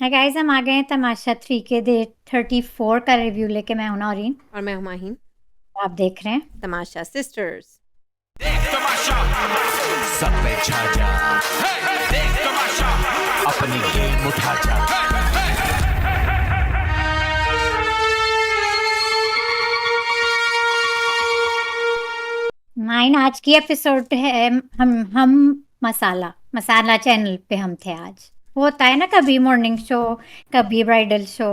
Hi guys, हम आ गए हैं तमाशा 3 के डे 34 का रिव्यू लेके। मैं हूं नौरीन, और मैं हुमायूं। आप देख रहे हैं तमाशा सिस्टर्स। देख तमाशा सब पे छा जा। देख तमाशा अपनी गेम उठा जा। माइन। आज की एपिसोड है हम मसाला मसाला चैनल पे हम थे आज। होता है ना, कभी मॉर्निंग शो, कभी ब्राइडल शो,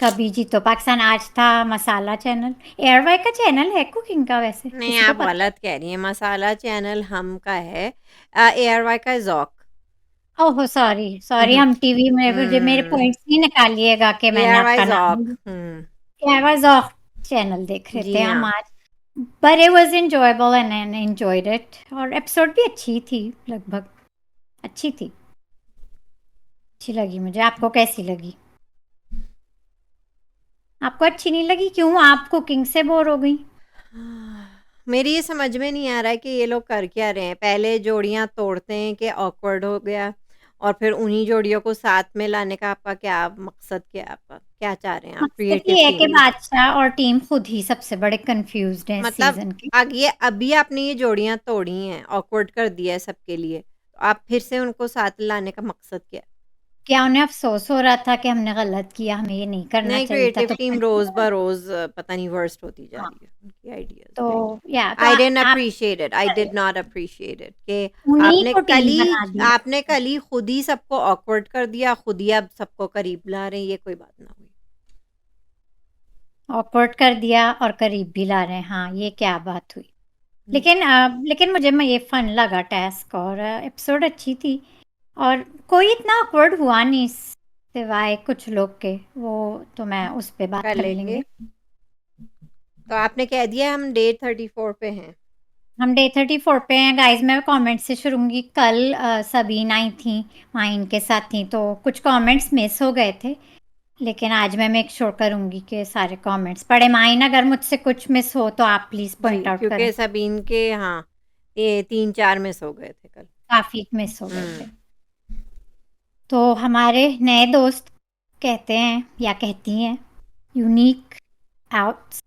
कभी जीतो पाकिस्तान। आज था मसाला चैनल। एयरवाई का चैनल है कुकिंग का, वैसे नहीं, किसी को आप पता? गलत कह रही हैं। मसाला चैनल हम का है, ARY का ज़ौक। ओहो, सॉरी सॉरी, हम टीवी में मेरे पॉइंट्स नहीं निकालिएगा कि मैंने ARY आपका नाम। ज़ौक। एयरवाई ऑफ चैनल देख रहे थे जी हम हाँ। आज। But it was enjoyable and I enjoyed it। और एपिसोड भी अच्छी थी, लगभग अच्छी थी, अच्छी लगी मुझे। आपको कैसी लगी? आपको अच्छी नहीं लगी? क्यों? आप कुकिंग से बोर हो गई? मेरी ये समझ में नहीं आ रहा है कि ये लोग कर क्या रहे हैं। पहले जोड़ियां तोड़ते हैं कि ऑकवर्ड हो गया, और फिर उन्हीं जोड़ियों को साथ में लाने का आपका क्या मकसद, क्या आपका क्या चाह रहे हैं आप, मकसद क्रिएटिव ये है कि टीम? बादशाह और टीम खुद ही सबसे बड़े कंफ्यूज्ड हैं इस मतलब सीजन के। अभी आपने ये जोड़ियां तोड़ी हैं, ऑकवर्ड कर दिया है सबके लिए, तो आप फिर से उनको साथ लाने का मकसद क्या है? क्या उन्हें अफसोस हो रहा था कि हमने गलत किया, हमें ये नहीं करना नहीं, चाहिए था? क्रिएटिव तो टीम रोज ब रोज पता नहीं वर्स्ट होती जा हाँ, रही है उनकी आइडियाज तो पे। या तो आई डिडंट आप appreciate it, I did not appreciate it कि उन्हीं आपने को कल टीम ही बना दिया। आपने कल ही खुद ही सबको ऑकवर्ड कर दिया, खुद ही अब सबको करीब ला रहे हैं। ये कोई बात ना हुई। ऑकवर्ड कर दिया और करीब भी ला रहे हैं। हाँ, ये क्या बात हुई? हम्म। लेकिन मुझे ये फन लगा टास्क, और एपिसोड अच्छी थी। और कोई इतना awkward हुआ नहीं सिवाय कुछ लोग के। वो तो मैं उस पे बात कर कर लेंगे। लेंगे। तो आपने कह दिया हम डे 34 पे हैं। हम डे 34 पे हैं गाइस। मैं कमेंट से शुरू करूंगी। कल सबीना आई थी, माइन के साथ थी, तो कुछ कमेंट्स मिस हो गए थे। लेकिन आज मैं मेक श्योर करूंगी कि सारे कमेंट्स पढ़े। माइन, अगर मुझसे कुछ मिस हो तो आप प्लीज़ जी, पॉइंट आउट करें। क्योंकि सबीन के, हाँ, ये 3-4 मिस हो गए थे कल। काफ़ी मिस हो गए थे। हम्म। तो हमारे नए दोस्त कहते हैं या कहती हैं यूनिक आउट्स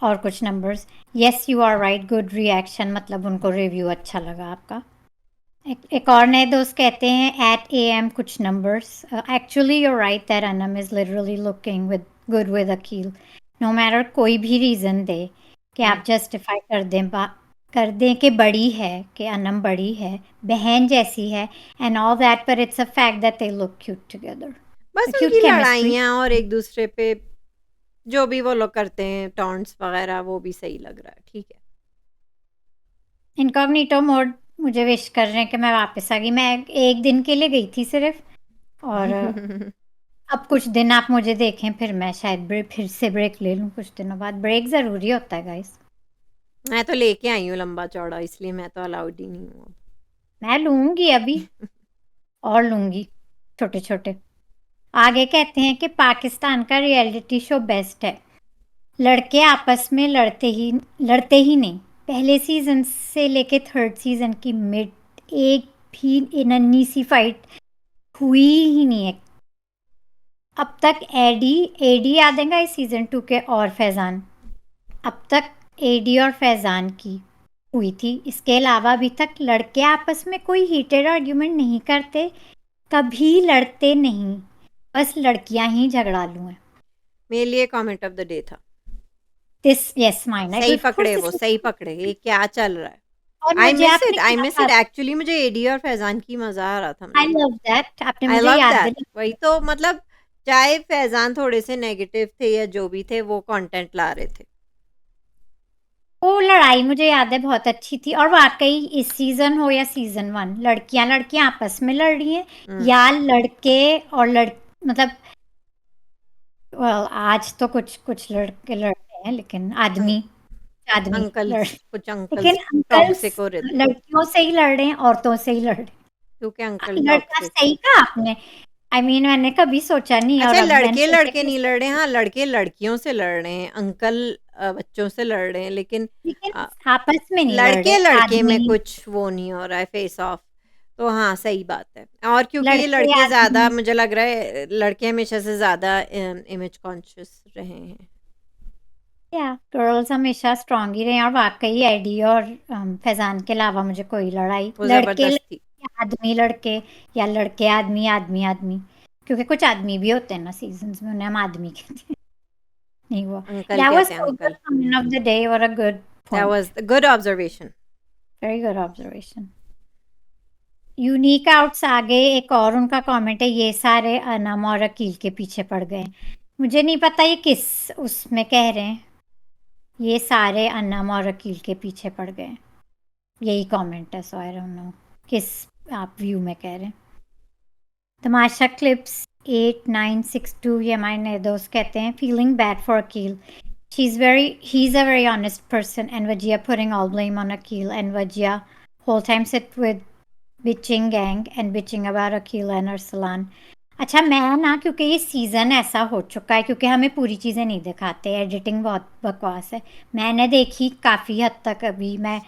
और कुछ numbers. Yes, you are right, good reaction, मतलब उनको रिव्यू अच्छा लगा आपका। एक और नए दोस्त कहते हैं एट AM कुछ numbers. Actually you right that Anam is literally looking with good with Akeel. No matter कोई भी रीज़न दे कि आप जस्टिफाई कर दें कि बड़ी है, कि अनम बड़ी है, बहन जैसी है, एंड ऑल दैट, पर it's a fact that they look cute together. बस क्यूट उनकी केमिस्ट्री। लड़ाइयाँ और एक दूसरे पे जो भी वो लोग करते हैं, टॉन्ट्स वगैरह, वो भी सही लग रहा है। ठीक है। इनकॉग्निटो मोड मुझे विश कर रहे हैं कि मैं वापस आ गई। मैं एक दिन के लिए गई थी सिर्फ, और अब कुछ दिन आप मुझे देखें, फिर मैं शायद फिर से ब्रेक ले लूँ कुछ दिनों बाद। ब्रेक ज़रूरी होता है गाइस। मैं तो लेके आई हूँ लंबा चौड़ा, इसलिए मैं तो अलाउड ही नहीं हूँ मैं लूँगी अभी, अब। और लूँगी छोटे छोटे। आगे कहते हैं कि पाकिस्तान का रियलिटी शो बेस्ट है। लड़के आपस में लड़ते ही नहीं। पहले सीजन से लेके थर्ड सीजन की मिड एक भी नन्ही सी फाइट हुई ही नहीं है अब तक। एडी एडी याद है इस सीजन 2 के, और फैजान। अब तक एडी और फैजान की हुई थी। इसके अलावा अभी तक लड़के आपस में कोई हीटेड आर्ग्यूमेंट नहीं करते, कभी लड़ते नहीं। बस लड़कियां ही झगड़ालू हैं। मेरे लिए कमेंट ऑफ द डे था। दिस यस माइन, सही ऑफ कोर्स पकड़े, वो दिस। सही पकड़े। ये क्या चल रहा है? और मुझे आपने आई क्या मिस इट बात, एक्चुअली। मुझे एडी और फैजान की मजा आ रहा था आई मतलब। लव दैट, आपने आई मुझे लव याद दैट। वही दिलाया। तो मतलब, चाहे फैजान थोड़े से नेगेटिव थे या जो भी थे, वो कंटेंट ला रहे थे। वो लड़ाई मुझे याद है बहुत अच्छी थी। और वाकई इस सीजन हो या सीजन 1, लड़कियां लड़कियां आपस में लड़ रही हैं, हम्म। या लड़के और मतलब आज तो कुछ कुछ लड़के लड़ते हैं, लेकिन आदमी आदमी लड़, अंकल्स, कुछ लेकिन अंकल्स अंकल्स टॉक्सिक हो रहे थे, लड़कियों से ही लड़ रहे हैं, औरतों से ही लड़ रहे क्योंकि अंकल हैं। लड़का टॉक्सिक है। सही कहा आपने। आई मीन, मैंने कभी सोचा नहीं, और अच्छा, अब मैंने लड़के सोचा लड़के कि नहीं लड़ रहे हैं, हाँ, लड़के लड़कियों से लड़ रहे हैं, अंकल बच्चों से लड़ रहे हैं, लेकिन लेकिन अ, आपस में नहीं लड़ लड़के रहे लड़के में आदमी। कुछ वो नहीं हो रहा है फेस ऑफ। तो हाँ, सही बात है। और क्योंकि ये लड़के लड़के ज़्यादा आदमी मुझे लग रहा है लड़के हमेशा से ज़्यादा इमेज कॉन्शियस रहे हैं। या गर्ल्स हमेशा स्ट्रांग ही रहे हैं, और वाकई एडी और फैजान के अलावा मुझे कोई लड़ाई वो लड़के ज़बरदस्त थी। लड़के, आदमी लड़के, या लड़के आदमी आदमी आदमी, क्योंकि कुछ आदमी भी होते हैं ना सीजन्स में, उन्हें हम आदमी कहते हैं। नहीं हुआ। अंकल दैट वाज कहते हैं so good uncle. Comment of the day और a good that point. Was good observation. Very good observation. Unique outs आगे एक और उनका कमेंट है, ये सारे अनम और अकील के पीछे पड़ गए। मुझे नहीं पता ये किस उसमें कह रहे हैं, ये सारे अनम और अकील के पीछे पड़ गए, यही कमेंट है, सो आई डोंट नो किस आप व्यू में कह रहे हैं। तमाशा क्लिप्स 8962, ये हमारे नए दोस्त कहते हैं, feeling bad for Akeel, he's a very honest person, and Vajia putting all blame on Akil, and Vajia whole time sit with bitching gang and bitching about Akil and Arsalan. अच्छा, मैं ना, क्योंकि ये सीज़न ऐसा हो चुका है, क्योंकि हमें पूरी चीज़ें नहीं दिखाते, एडिटिंग बहुत बकवास है। मैंने देखी काफ़ी हद तक, अभी मैं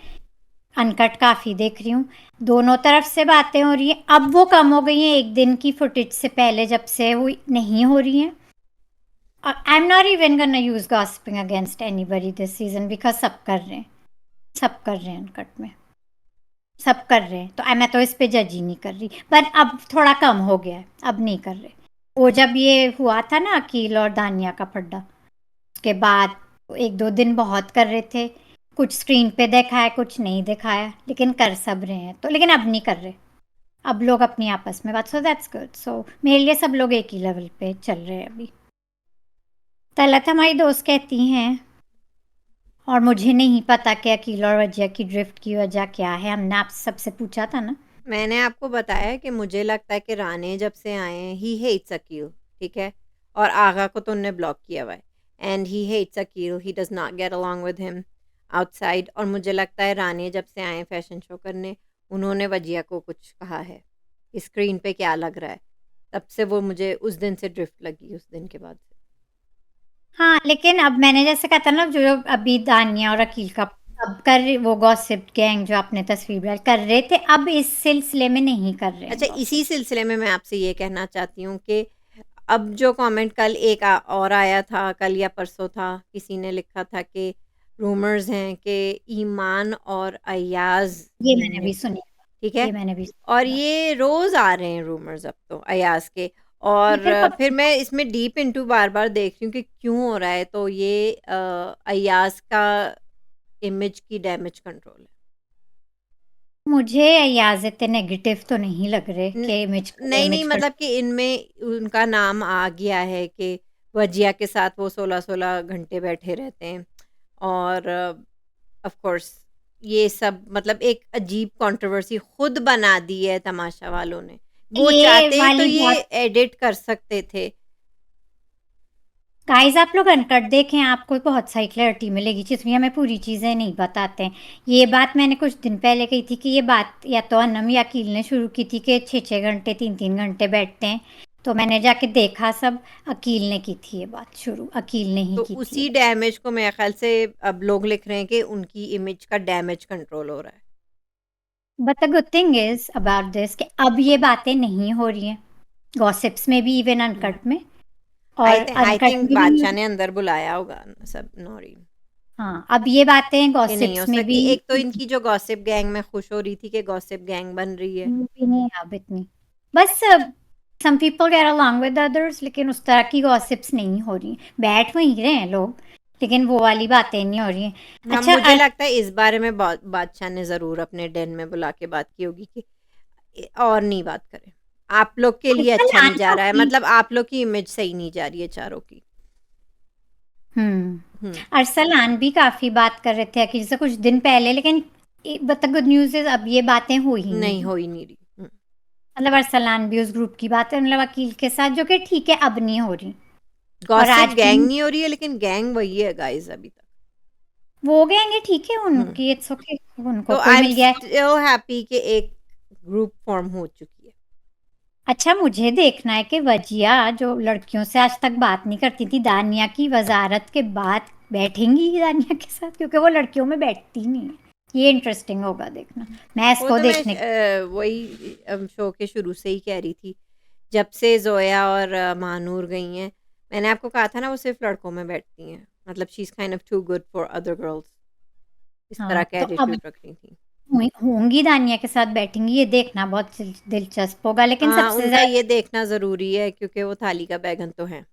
अनकट काफ़ी देख रही हूँ, दोनों तरफ से बातें हो रही हैं। अब वो कम हो गई हैं एक दिन की फुटेज से पहले, जब से हुई नहीं हो रही हैं। I'm not even gonna use gossiping against anybody this season, because सब कर रहे हैं, सब कर रहे हैं अनकट में, सब कर रहे हैं, तो मैं तो इस पे जज ही नहीं कर रही, पर अब थोड़ा कम हो गया है, अब नहीं कर रहे। वो जब ये हुआ था ना अकील और दानिया का फड्डा, उसके बाद एक दो दिन बहुत कर रहे थे, कुछ स्क्रीन पे दिखाया कुछ नहीं दिखाया, लेकिन कर सब रहे हैं, तो लेकिन अब नहीं कर रहे, अब लोग अपनी आपस में बात, सो दैट्स गुड। सो मेरे लिए सब लोग एक ही लेवल पे चल रहे हैं अभी। तलत हमारी दोस्त कहती हैं, और मुझे नहीं पता कि अकील और वजिया की ड्रिफ्ट की वजह क्या है, हमने आप सबसे पूछा था ना। मैंने आपको बताया कि मुझे लगता है कि राणे जब से आए हैं ही हेट्स अकील, ठीक है? और आगा को तो उन्होंने ब्लॉक किया हुआ है and he hates Akeel, he does not get along with him outside. और मुझे लगता है राणे जब से आए हैं फैशन शो करने, उन्होंने वजिया को कुछ कहा है कि स्क्रीन पे क्या लग रहा है, तब से वो मुझे उस दिन से ड्रिफ्ट लगी, उस दिन के बाद से। हाँ, लेकिन अब मैंने जैसे कहा था ना, जो अभी दानिया और अकील का अब कर, वो गॉसिप गैंग जो आपने तस्वीर डाल कर रहे थे, अब इस सिलसिले में नहीं कर रहे हैं अच्छा, gossip। इसी सिलसिले में मैं आपसे ये कहना चाहती हूँ कि अब जो कमेंट कल एक और आया था, कल या परसों था, किसी ने लिखा था कि रूमर्स हैं कि ईमान और अयाज ये मैंने होंगे, भी सुनी, ठीक है? ये मैंने भी और सुनी। ये रोज़ आ रहे हैं रूमर्स अब तो अयाज के। ये और फिर फिर मैं इसमें डीप इनटू बार-बार देख रही हूँ कि क्यों हो रहा है, तो ये अयाज का इमेज की डैमेज कंट्रोल है। मुझे अयाज इतने नेगेटिव तो नहीं लग रहे न कि इमेज नहीं, मतलब कि इनमें उनका नाम आ गया है कि वजिया के साथ वो 16-16 घंटे बैठे रहते हैं और ऑफ कोर्स ये सब मतलब एक अजीब कंट्रोवर्सी खुद बना दी है तमाशा वालों ने। वो ये चाहते तो वाली ये बहुत, एडिट कर सकते थे। गाइस आप लोग अनकट देखें, आपको बहुत सारी क्लैरिटी मिलेगी, जिसमें हमें पूरी चीज़ें नहीं बताते हैं। ये बात मैंने कुछ दिन पहले कही थी कि ये बात या तो अनम या अकील ने शुरू की थी कि 6-6 घंटे 3-3 घंटे बैठते हैं, तो मैंने जाके देखा सब, अकील ने की थी ये बात शुरू, अकील ने ही तो की थी ये उसी बात। डैमेज को मेरे ख्याल से अब लोग लिख रहे हैं कि उनकी इमेज का डैमेज कंट्रोल हो रहा है। But the good thing is about this कि अब ये बातें नहीं हो रही हैं, गॉसिप्स में भी, इवन अनकट में, और आई अनकट थिंक में भी। बादशाह ने अंदर बुलाया होगा सब नौरीन। हाँ, अब ये बातें ये नहीं हो गॉसिप्स में सकती। भी एक तो इनकी जो गॉसिप गैंग में खुश हो रही थी कि गॉसिप गैंग बन रही है। भी नहीं है अब इतनी, बस some people get along with others, लेकिन उस तरह की गॉसिप्स नहीं हो रही, बैठ वहीं रहे हैं लोग, लेकिन वो वाली बातें नहीं हो रही हैं। हाँ, अच्छा मुझे लगता है इस बारे में बादशाह ने ज़रूर अपने डेन में बुला के बात की होगी कि और नहीं बात करें। आप लोग के लिए अच्छा नहीं जा रहा है, मतलब आप लोग की इमेज सही नहीं जा रही है चारों की। अरसलान भी काफी बात कर रहे थे कि जैसे कुछ दिन पहले, लेकिन but the good news is अब ये बातें हो ही नहीं नहीं, हो ही नहीं रही। मतलब अरसलान भी उस ग्रुप की बात है, मतलब अकील के साथ, जो कि ठीक है अब नहीं हो रही। और गॉसिप आज गैंग भी नहीं हो रही है, लेकिन गैंग वही है गाइस अभी तक। वो गएंगे, ठीक है, हम्म उनकी इट्स ओके, उनको तो कोई आई एम मिल गया है। स्टिल हैप्पी कि एक ग्रुप फॉर्म हो चुकी है। अच्छा, मुझे देखना है कि वजिया जो लड़कियों से आज तक बात नहीं करती थी, दानिया की वजारत के बाद बैठेंगी दानिया के साथ, क्योंकि वो लड़कियों में बैठती नहीं है। ये इंटरेस्टिंग होगा देखना। मैं वो इसको तो मैं देखने वही शो के शुरू से ही कह रही थी। जब से ज़ोया और महानूर गई हैं, मैंने आपको कहा था ना वो सिर्फ़ लड़कों में बैठती हैं। मतलब she is kind of too good for other girls. इस तरह हाँ, का तो अब एटीट्यूड रख रही थी। होंगी दानिया के साथ बैठेंगी, ये देखना बहुत दिलचस्प होगा। लेकिन हाँ, सबसे उनका ज़्यादा ये देखना ज़रूरी है क्योंकि वो थाली का बैंगन तो हैं।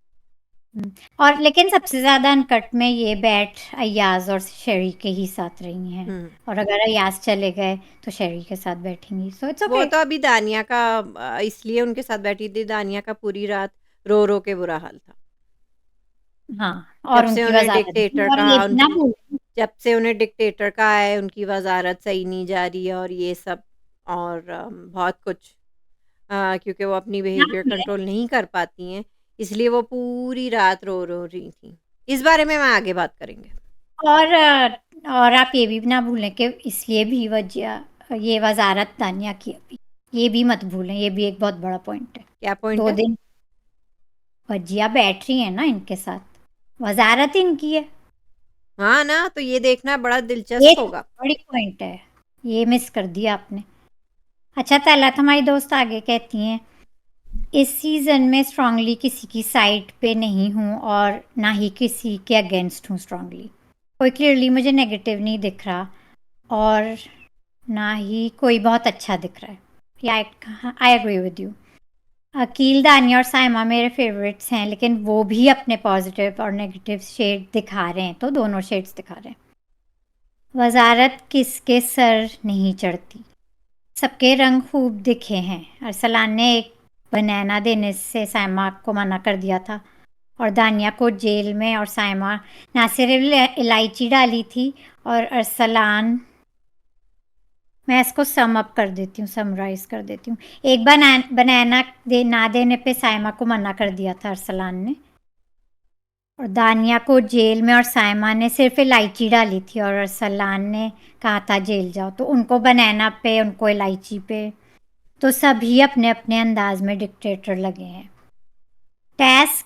और लेकिन सबसे ज़्यादा अनकट में ये बैठ अय्याज़ और शेरी के ही साथ रही हैं, हुँ। और अगर अय्याज़ चले गए तो शेरी के साथ बैठेंगी, सो इट्स वो ओके। तो अभी दानिया का इसलिए उनके साथ बैठी थी, दानिया का पूरी रात रो-रो के बुरा हाल था। हाँ, जब और से उनकी उन्हें वज़ारत भी, डिक्टेटर और ये कहा भी ना उनकी भूलें जब से उन्हें डिक्टेटर कहा है, उनकी वज़ारत सही नहीं जा रही है और ये सब और बहुत कुछ क्योंकि वो अपनी ना बिहेवियर भूलें कंट्रोल नहीं कर पाती हैं, इसलिए वो पूरी रात रो रही थीं। इस बारे में मैं आगे बात करेंगे। और आप ये भी ना भूलें कि इसलिए भी ये वज़ारत दानिया की अभी, ये भी मत भूलें, ये भी एक बहुत बड़ा पॉइंट है। क्या पॉइंट 2 है? दिन वजिया बैठ रही हैं ना इनके साथ, वज़ारत इनकी है। हाँ ना, तो ये देखना बड़ा ये दिलचस्प होगा। बड़ी पॉइंट है, ये मिस कर दिया आपने। अच्छा, तलत हमारी दोस्त आगे कहती हैं, इस सीज़न में स्ट्रांगली किसी की साइड पे नहीं हूँ और ना ही किसी के अगेंस्ट हूँ स्ट्रांगली। कोई क्लियरली मुझे नेगेटिव नहीं दिख रहा और ना ही कोई बहुत अच्छा दिख रहा है। I agree with you. Akeel, Dania और साइमा मेरे फेवरेट्स हैं, लेकिन वो भी अपने पॉजिटिव और नेगेटिव शेड दिखा रहे हैं, तो दोनों शेड्स दिखा रहे हैं। वज़ारत किसके सर नहीं चढ़ती, सबके रंग खूब दिखे हैं। अरसलान ने एक बनाना देने से साइमा को मना कर दिया था, और दानिया को जेल में, और साइमा ना सिर्फ इलायची डाली थी, और अरसलान, मैं इसको सम अप कर देती हूँ, समराइज कर देती हूँ। एक बनाना ना देने पे साइमा को मना कर दिया था अरसलान ने, और दानिया को जेल में, और साइमा ने सिर्फ इलायची डाली थी और अरसलान ने कहा था जेल जाओ। तो उनको बनाना पे, उनको इलायची पे, तो सभी अपने अपने अंदाज में डिक्टेटर लगे हैं। टास्क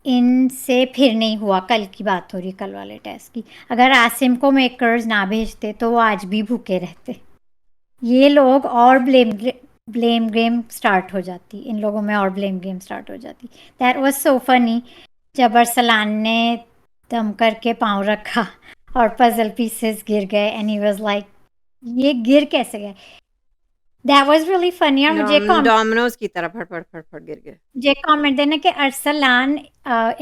इनसे फिर नहीं हुआ, कल की बात हो रही, कल वाले टेस्ट की। अगर आसिम को मेकर्स ना भेजते तो वो आज भी भूखे रहते। ये लोग और ब्लेम गेम स्टार्ट हो जाती, इन लोगों में और ब्लेम गेम स्टार्ट हो जाती। दैट वाज सो फनी जब अरसलान ने दम करके पाँव रखा और पजल पीसेस गिर गए, एंड ही वाज लाइक, ये गिर कैसे गए। That was really funny. और डोमिनोज की तरह फट फट फट फट गिर गए। मुझे कमेंट देना कि Arsalan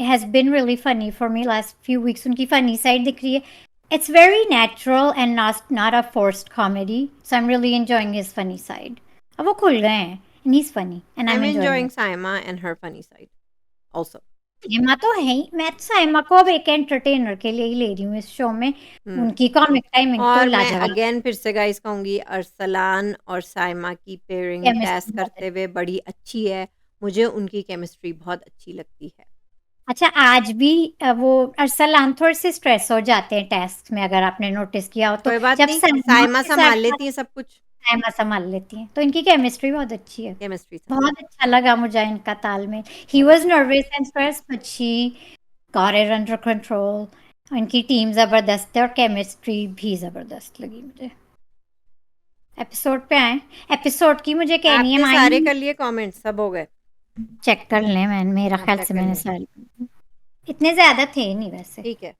has been really funny for me last few weeks, उनकी फनी साइड दिख रही है। It's very natural and not a forced comedy, so I am really enjoying his funny side. अब वो खुल गए हैं and he is funny and I I am am enjoying enjoying it. Saima and her funny side also. Saima तो है ही, मैं तो साइमा को अब एक एंटरटेनर के लिए ही ले रही हूँ इस शो में। हुँ। उनकी कॉमिक टाइमिंग तो और मैं लाजवाब, अगेन फिर से गाइस कहूँगी अरसलान और साइमा की पेयरिंग टेस्ट केमिस्ट्री बहुत करते हुए बड़ी अच्छी है। मुझे उनकी केमिस्ट्री बहुत अच्छी लगती है। अच्छा। आज भी वो अरसलान थोड़े से स्ट्रेस हो जाते हैं टास्क में, अगर आपने नोटिस किया हो तो। कोई बात जब नहीं, साइमा साइमा के सँभाल साथ लेती हैं सब कुछ। साइमा संभाल लेती हैं, तो इनकी केमिस्ट्री बहुत अच्छी है। केमिस्ट्री सँभाल बहुत अच्छा लगा मुझे इनका तालमेल। ही बहुत वाज अच्छी। Nervous and stress but she got it under control. इनकी टीम ज़बरदस्त है और केमिस्ट्री भी ज़बरदस्त लगी मुझे। एपिसोड पे आए, एपिसोड की मुझे कहनी है आपने सारे माइन, कर लिए कमेंट्स, सब हो गए? चेक कर लें, मेरा हाँ, ख्याल चेक से कर मैंने लें। सारे, इतने ज़्यादा थे नहीं वैसे। ठीक है।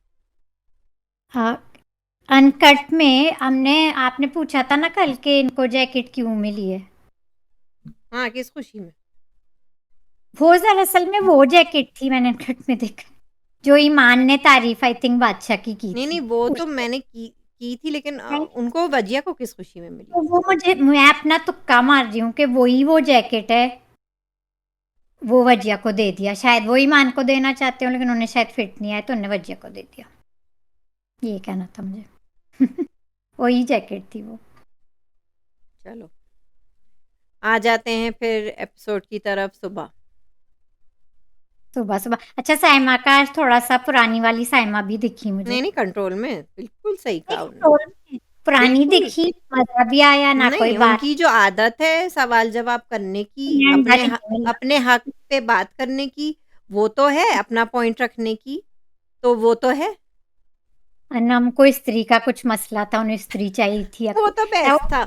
हाँ, अनकट में आपने पूछा था ना कल के इनको जैकेट क्यों मिली है। हाँ, किस खुशी में? वो दरअसल में वो जैकेट थी, मैंने अनकट में देखा, जो ईमान ने तारीफ आई थिंक बादशाह की नहीं, थी नहीं वो तो उसमें। मैंने की थी लेकिन उनको वजिया को किस खुशी में मिली? तो वो मैं अपना तुक्का मार रही हूँ कि वो जैकेट है, वो वजिया को दे दिया। शायद वो ईमान को देना चाहते हो, लेकिन उन्हें शायद फिट नहीं आया तो उन्हें वजिया को दे दिया। ये कहना था मुझे। वही जैकेट थी वो। चलो, आ जाते हैं फिर एपिसोड की तरफ सुबह। सुबह सुबह, अच्छा साइमा का थोड़ा सा पुरानी वाली साइमा भी दिखी मुझे। नहीं, नहीं कंट्रोल में, बिल्कुल सही नहीं, कहा उन्होंने। कंट्रोल में पुरानी बिल्कुल, दिखी, मजा भी आया, ना कोई नहीं बात। उनकी जो आदत है सवाल-जवाब करने की, अंडा नहीं मिला। अपने हक पे बात करने की, वो तो है, अपना पॉइंट रखने की, तो वो तो है। अनम को स्त्री का कुछ मसला था, उन्हें स्त्री चाहिए थी। वो तो बेस्ट था,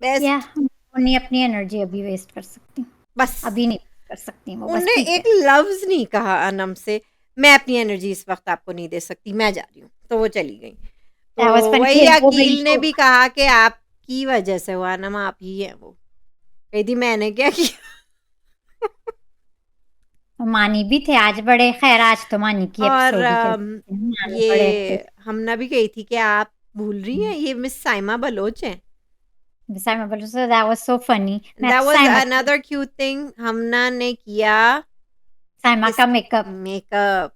या बेस्ट। उन्हें अपनी एनर्जी अभी वेस्ट कर सकती, बस अभी नहीं कर सकती वो, बस उनने ठीक एक है। लफ्ज नहीं कहा अनम से, मैं अपनी एनर्जी इस वक्त आपको नहीं दे सकती, मैं जा रही हूँ, तो वो चली गई। तो That was fun, वही फिर वो गई अकील ने तो भी कहा कि आपकी वजह से हुआ, अनम आप ही हैं वो। कही थी मैंने क्या किया। मानी भी थे आज बड़े, खैर आज तो मानी की और एपिसोड ही के मानी बड़े ये एक्टिव। हमना भी कही थी कि आप भूल रही हैं ये मिस साइमा बलोच हैं। Saima Baloch, so that was so funny। मैं दैट तो was Saima another cute thing Hamna ने किया, साइमा इस का मेकअप। मेकअप।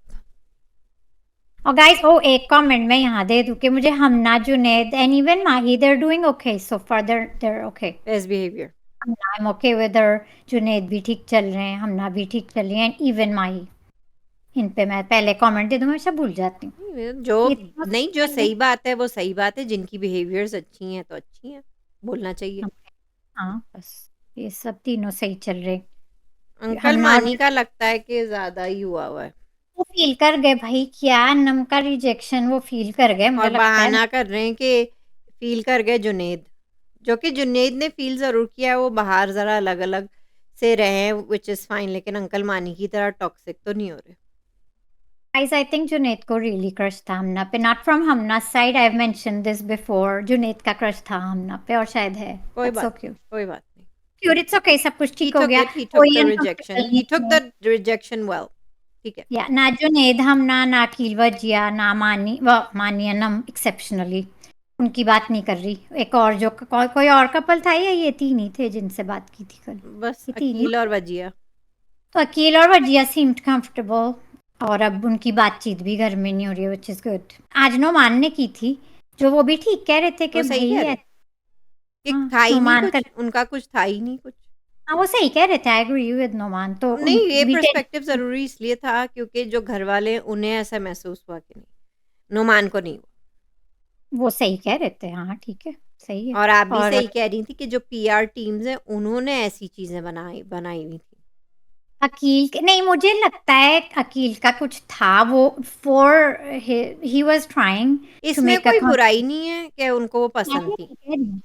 और गाइस, ओ एक कमेंट मैं यहाँ दे दूं कि मुझे Hamna, Junaid and even Mahi, they are doing okay so far, they are okay. Best behaviour. I am okay with her. Junaid भी ठीक चल रहे हैं, हमना भी ठीक चल रही है, एंड इवन माही। इन पे मैं पहले कमेंट दे दूं, मैं सब भूल जाती हूँ। जो ये तीनों नहीं, जो चल रहे सही बात है वो सही बात है, जिनकी बिहेवियर्स अच्छी हैं तो अच्छी हैं, बोलना चाहिए। हैं। हाँ बस, ये सब तीनों सही चल रहे। अंकल हमना और मानी का लगता है कि ज्यादा ही हुआ हुआ है, वो फील कर गए भाई, क्या नम का रिजेक्शन वो फील कर गए, और मुझे लगता है। बहाना कर रहे हैं कि फील कर गए जुनेद, जो कि जुनेद ने फील जरूर किया है, वो बाहर जरा अलग अलग से रहे हैं विच इज फाइन, लेकिन अंकल मानी की तरह टॉक्सिक तो नहीं हो रहे। Guys, I think जुनैद को really crush था हमना पे, not from Hamna side, I've mentioned this before। Junaid का crush था हमना पे, और शायद है। कोई That's so बात नहीं, cute। कोई बात नहीं। Cute, it's okay, सब कुछ he ठीक हो took गया। it he took कोई the rejection uncomfortable he नहीं took है। the rejection well, ठीक है। या ना जुनैद हमना, ना अकील वजिया, ना मानी मानी अनम एक्सेप्शनली उनकी बात नहीं कर रही। एक और जो कोई और कपल था, या ये तीन ही थे जिनसे बात की थी कल? बस ये तीन ही। अकील और वजिया। तो अकील और वजिया सीम्ड कंफर्टेबल, और अब उनकी बातचीत भी घर में नहीं हो रही है, विच इज गुड। आज नोमान ने की थी, जो वो भी ठीक कह रहे थे कि वो सही भाई कह है। रहे कि हाँ, था ही नहीं नोमान कुछ, उनका कुछ था ही नहीं कुछ। हाँ वो सही कह रहे थे, आई एग्री विद नोमान। तो नहीं, ये उनकी भी पर्सपेक्टिव जरूरी इसलिए था क्योंकि जो घर वाले उन्हें ऐसा महसूस हुआ कि नहीं, नुमान को नहीं हुआ। वो सही कह रहे थे, हाँ ठीक है, सही है। और आप भी और सही कह रही थी कि जो पीआर टीम्स हैं उन्होंने ऐसी चीजें बनाई हुई थी। नहीं, मुझे लगता है अकील का कुछ था वो, for he was trying to इसमें मेक अ कोई बुराई नहीं है कि उनको वो पसंद थी।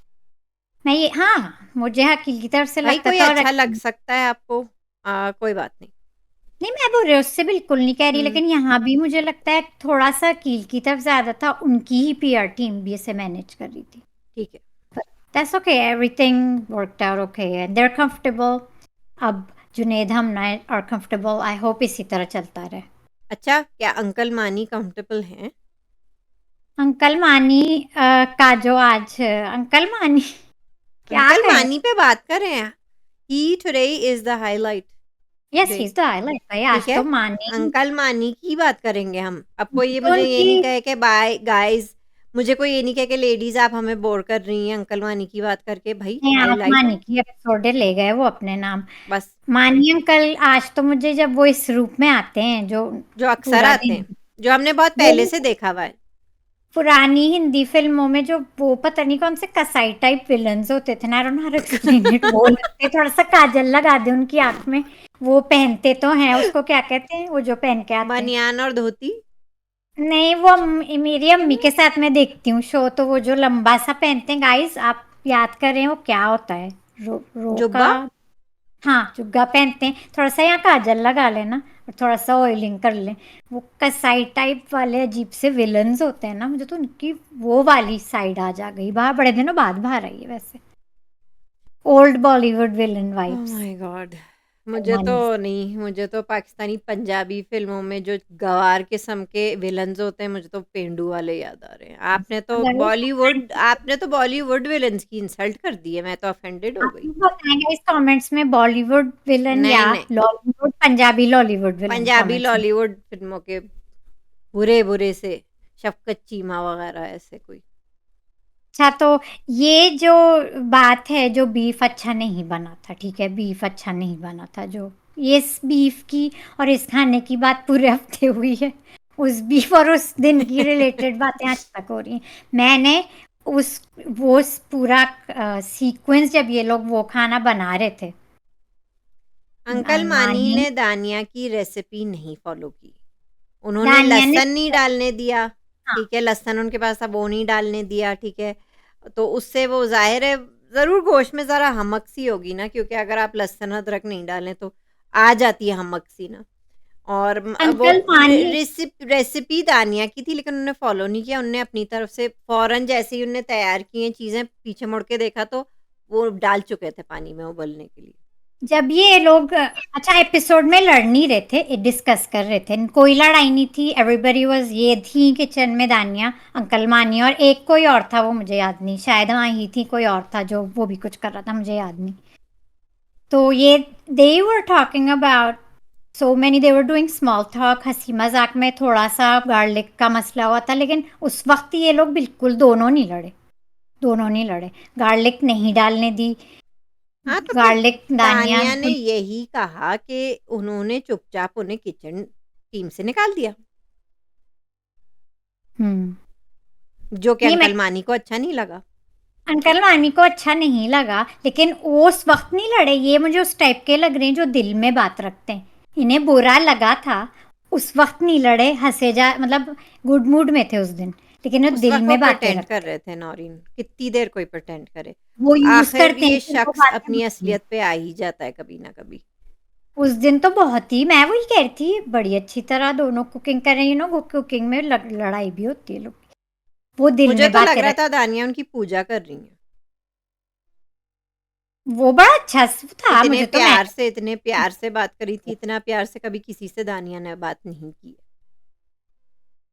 मैं ये, हाँ मुझे अकील की तरफ से भाई लगता कोई था। और अच्छा लग सकता है आपको, कोई बात नहीं। नहीं, मैं वो उससे बिल्कुल नहीं कह रही, हम्म, लेकिन यहाँ भी मुझे लगता है थोड़ा सा अकील की तरफ ज्यादा था, उनकी ही पीआर टीम भी इसे मैनेज कर रही थी। ठीक है। That's okay, everything worked out okay and they're comfortable। अब जुनेद हम are comfortable, I hope इसी तरह चलता रहे। अच्छा, क्या अंकल मानी कंफर्टेबल हैं? अंकल मानी का जो आज अंकल मानी क्या अंकल कहें? मानी पे बात कर रहे हैं। He today is the highlight. Yes, he is the highlight भाई, ठीक आज है, तो मानी अंकल मानी की बात करेंगे हम। अब कोई ये तो मुझे ये नहीं उनकी कहे कि बाय गाइस, मुझे कोई ये नहीं कहे कि लेडीज आप हमें बोर कर रही हैं अंकल मानी की बात करके। भाई नहीं, आप हाईलाइट मानी है की एपिसोड ले गए वो अपने नाम। बस, मानी अंकल आज तो मुझे, जब वो इस रूप में आते हैं जो जो अक्सर पूरा आते दिन, हैं, जो हमने बहुत वो पहले से देखा हुआ है। पुरानी हिंदी फिल्मों में जो वो पता नहीं कौन से कसाई टाइप विलन्स होते थे ना, I don't know how to explain it, वो लगते, थोड़ा सा काजल लगा दे उनकी आंख में, वो पहनते तो हैं, उसको क्या कहते हैं वो जो पहन के आते हैं? बनियान और धोती। नहीं, वो मेरी अम्मी के साथ मैं देखती हूँ शो, तो वो जो लंबा सा पहनते हैं, गाइस आप याद करें वो क्या होता है? रोका। जुब्बा। हाँ, चुग्गा पहनते हैं, थोड़ा सा यहाँ काजल लगा लेना और थोड़ा सा ऑयलिंग कर लें। वो कसाई टाइप वाले अजीब से विलन्स होते हैं ना, मुझे तो उनकी वो वाली साइड आ जा गई बाहर, बड़े दिनों बाद बाहर आई है वैसे, old Bollywood villain oh vibes. My God, मुझे तो नहीं, मुझे तो पाकिस्तानी पंजाबी फिल्मों में जो गवार किस्म के विलन्स होते हैं, मुझे तो पेंडू वाले याद आ रहे हैं। आपने तो बॉलीवुड विलन्स की इंसल्ट कर दी है, मैं तो ऑफेंडेड हो गई। बताएंगे इस कमेंट्स में बॉलीवुड विलन नहीं या नहीं, लॉलीवुड, पंजाबी लॉलीवुड विलन पंजाबी कमेंट्स में। लॉलीवुड फिल्मों के बुरे बुरे से, शफकत चीमा वगैरह ऐसे कोई। अच्छा, तो ये जो बात है, जो बीफ अच्छा नहीं बना था, ठीक है, बीफ अच्छा नहीं बना था, जो ये इस बीफ की और इस खाने की बात पूरे हफ्ते हुई है, उस बीफ और उस दिन की रिलेटेड बातें आज तक हो रही हैं। मैंने वो पूरा सीक्वेंस, जब ये लोग वो खाना बना रहे थे, अंकल मानी मानी ने दानिया की रेसिपी नहीं फॉलो की, उन्होंने दानिया ने लहसुन नहीं डालने दिया, हाँ ठीक है, लहसुन उनके पास था वो नहीं डालने दिया, ठीक है। तो उससे वो ज़ाहिर है ज़रूर गोश्त में ज़रा हमक सी होगी ना, क्योंकि अगर आप लहसुन अदरक नहीं डालें तो आ जाती है हमक सी ना। और वो अंकल मानिए। रेसिपी दानिया की थी, लेकिन उन्होंने फ़ॉलो नहीं किया। उन्होंने अपनी तरफ से फ़ौरन जैसे ही उन्होंने तैयार की हैं चीज़ें, पीछे मुड़ के देखा तो वो डाल चुके थे पानी में उबलने के लिए। जब ये लोग अच्छा एपिसोड में लड़ नहीं रहे थे, डिस्कस कर रहे थे, कोई लड़ाई नहीं थी, एवरीबडी वाज, ये थी किचन में दानिया, अंकल मानी और एक कोई और था, वो मुझे याद नहीं, शायद वहाँ ही थी कोई और था जो वो भी कुछ कर रहा था, मुझे याद नहीं। तो ये they were talking about so many, they were doing small talk, हंसी मजाक में थोड़ा सा गार्लिक का मसला हुआ था, लेकिन उस वक्त ये लोग बिल्कुल दोनों नहीं लड़े, दोनों नहीं लड़े, गार्लिक नहीं डालने दी, हाँ, तो फिर गार्लिक दानिया। दानिया ने यही कहा कि उन्होंने चुपचाप उन्हें किचन टीम से निकाल दिया, जो कि नहीं, मैं अंकल मानी को अच्छा नहीं लगा। अंकल मामी को अच्छा नहीं लगा, लेकिन वो उस वक्त नहीं लड़े, ये मुझे उस टाइप के लग रहे हैं जो दिल में बात रखते हैं, इन्हें बुरा लगा था, उस वक्त नहीं लड़े, हंसे जा, मतलब गुड मूड में थे उस दिन, लेकिन वो उस दिल वक्त वो में बातें प्रिटेंड कर रखते रहे थे नौरीन, कितनी देर कोई प्रिटेंड करे। वो यूज आखिर करते हैं ये कि वो शख्स बातें अपनी होती हैं। असलियत पे आ ही जाता है कभी ना कभी। उस दिन तो बहुत ही, मैं वही कह रही थी, बड़ी अच्छी तरह दोनों कुकिंग कर रहे हैं, कुकिंग में लड़ाई भी होती है लोग, वो दिल मुझे में तो लग बातें रहा रख, था दानिया उनकी पूजा कर रही हैं, वो बड़ा अच्छा था, मुझे तो, मैं इतने प्यार से बात करी थी, इतना प्यार से कभी किसी से दानिया ने बात नहीं की है।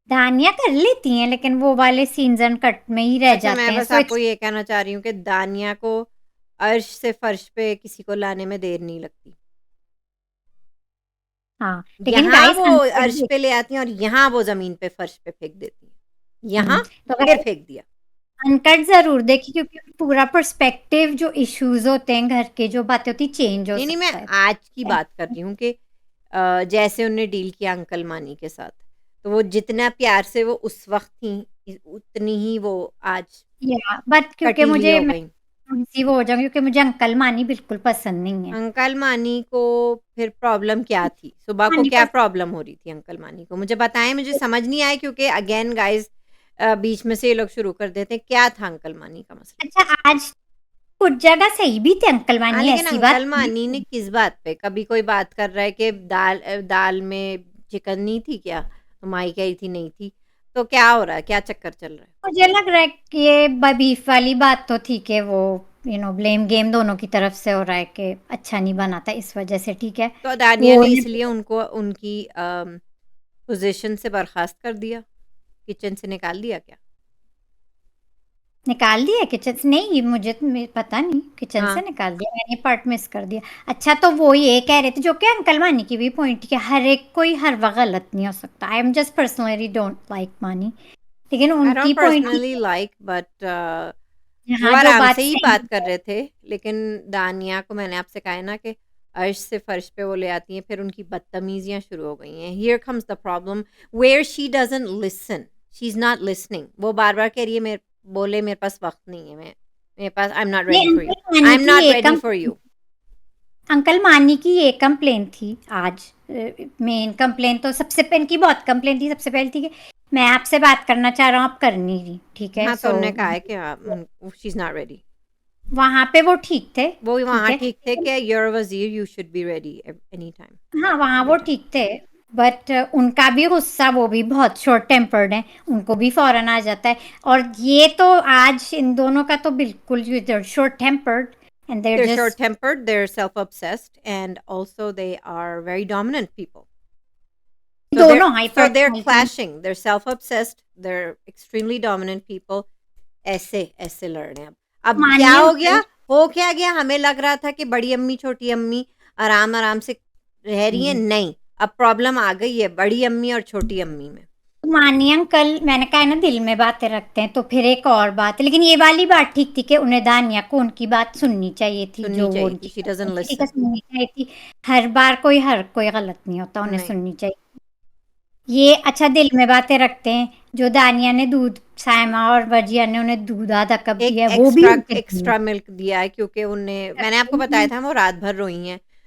दानिया कर लेती हैं, लेकिन वो वाले सीन्स एंड कट में ही रह अच्छा, जाते मैं हैं, बस सो आपको इट्स, ये कहना चाह रही हूँ कि दानिया को अर्श से फर्श पे किसी को लाने में देर नहीं लगती। हाँ, लेकिन यहाँ गाइस वो अनकट अर्श पे ले आती हैं और यहाँ वो ज़मीन पे फर्श पे फेंक देती हैं। यहाँ तो फिर गाइस फेंक दिया। अनकट जरूर देखिए, क्योंकि पूरा पर्सपेक्टिव जो इश्यूज होते हैं घर के, जो बातें होती, चेंज हो नहीं, मैं सकता है। आज की बात कर रही हूँ कि जैसे उन्होंने डील किया अंकल मानी के साथ, तो वो जितना प्यार से वो उस वक़्त थी, उतनी ही वो आज या बट क्योंकि कटीली मुझे, हो मैं गईं। थोड़ी-सी वो हो जाऊँ, क्योंकि मुझे अंकल मानी बिल्कुल पसंद नहीं है। अंकल मानी को फिर प्रॉब्लम क्या थी? सुबह को मानी क्या पस प्रॉब्लम हो रही थी अंकल मानी को? मुझे बताएँ, मुझे समझ नहीं आया, क्योंकि अगेन गाइज़ बीच में से ये लोग शुरू कर देते हैं, क्या था अंकल मानी का मसला? अच्छा, आज कुछ जगह सही भी थे अंकल हाँ, मानी, लेकिन ऐसी बात अंकल नहीं मानी ने है। किस बात पे? कभी कोई बात कर रहा है कि दाल में चिकन नहीं थी क्या? तो माई कह रही थी नहीं थी। तो क्या हो रहा है? क्या चक्कर चल रहा है? मुझे लग रहा है कि ये बीफ वाली बात तो ठीक है, वो ब्लेम गेम दोनों की तरफ से हो रहा है कि अच्छा नहीं बना था इस वजह से, ठीक है। तो दानिया वो ने इसलिए उनको उनकी पोज़ीशन से बर्खास्त कर दिया? किचन से निकाल दिया क्या? निकाल दिया किचन से? नहीं, पता नहीं, किचन से हाँ। निकाल दिया, मैंने ये पार्ट मिस कर दिया। अच्छा, तो वो ये कह रहे थे, जो कि अंकल मानी की भी पॉइंट, कि हर एक कोई हर वक्त गलत नहीं हो सकता, I am just personally don't like मानी, लेकिन आई उनकी don't point personally like, but वो यहाँ जो आराम बात से ही सही बात कर रहे थे। लेकिन दानिया को मैंने आपसे कहा है ना कि अर्श से फर्श पे वो ले आती हैं, फिर उनकी बदतमीजियां शुरू हो गई हैं। Here comes the problem where she doesn't listen, she is not listening. वो बार-बार कह रही है मेरे पास वक़्त नहीं है, मेरे पास आई एम नॉट ये ready for you, uncle Mani I M की not ready Ekam for you. Uncle मानी की ये कंप्लेन थी आज, मेन कंप्लेन तो सबसे पहले की बहुत कंप्लेन थी, सबसे पहले थी कि मैं आपसे बात करना चाह रहा हूँ, आप कर नहीं रही, ठीक है। हाँ, तो सो उन्होंने कहा है कि शी इज़ नॉट रेडी। वहां पे वो ठीक थे, वो ठीक वहाँ है, ठीक थे कि यू आर अ वज़ीर, you should be ready any time, हाँ वहाँ एवरी वो टाइम। ठीक थे, बट उनका भी गुस्सा, वो भी बहुत शॉर्ट टेम्पर्ड है, उनको भी फौरन आ जाता है, और ये तो आज इन दोनों का तो बिल्कुल short tempered, and there They're just short-tempered, they're self-obsessed, and also they are very dominant people. So they're दोनों high so they're personality. clashing. They're self-obsessed, they're extremely dominant people. ऐसे ऐसे लड़ रहे हैं अब क्या मानिए हो अंकल, गया? हो क्या गया? हमें लग रहा था कि बड़ी अम्मी, छोटी अम्मी आराम-आराम से रह रही हैं, नहीं, अब प्रॉब्लम आ गई है बड़ी अम्मी और छोटी अम्मी में। मानिए अंकल, मैंने कहा है ना दिल में बातें रखते हैं, तो फिर एक और बात है, लेकिन ये वाली बात ठीक थी कि उन्हें दानिया को उनकी बात सुननी चाहिए थी, सुननी जो वो चाहिए थी, उनकी शी डज़न्ट ठीक है, लिसन। सुननी चाहिए थी, हर बार हर कोई गलत नहीं होता, उन्हें नहीं, सुननी चाहिए। ये अच्छा दिल में बातें रखते हैं, जो दानिया ने दूध, सायमा और वजिया ने उन्हें दूध आधा कप एक दिया है, वो भी एक्स्ट्रा उनके दिल में। एक्स्ट्रा मिल्क दिया है, क्योंकि उन्हें मैंने आपको बताया था वो रात भर रोई हैं।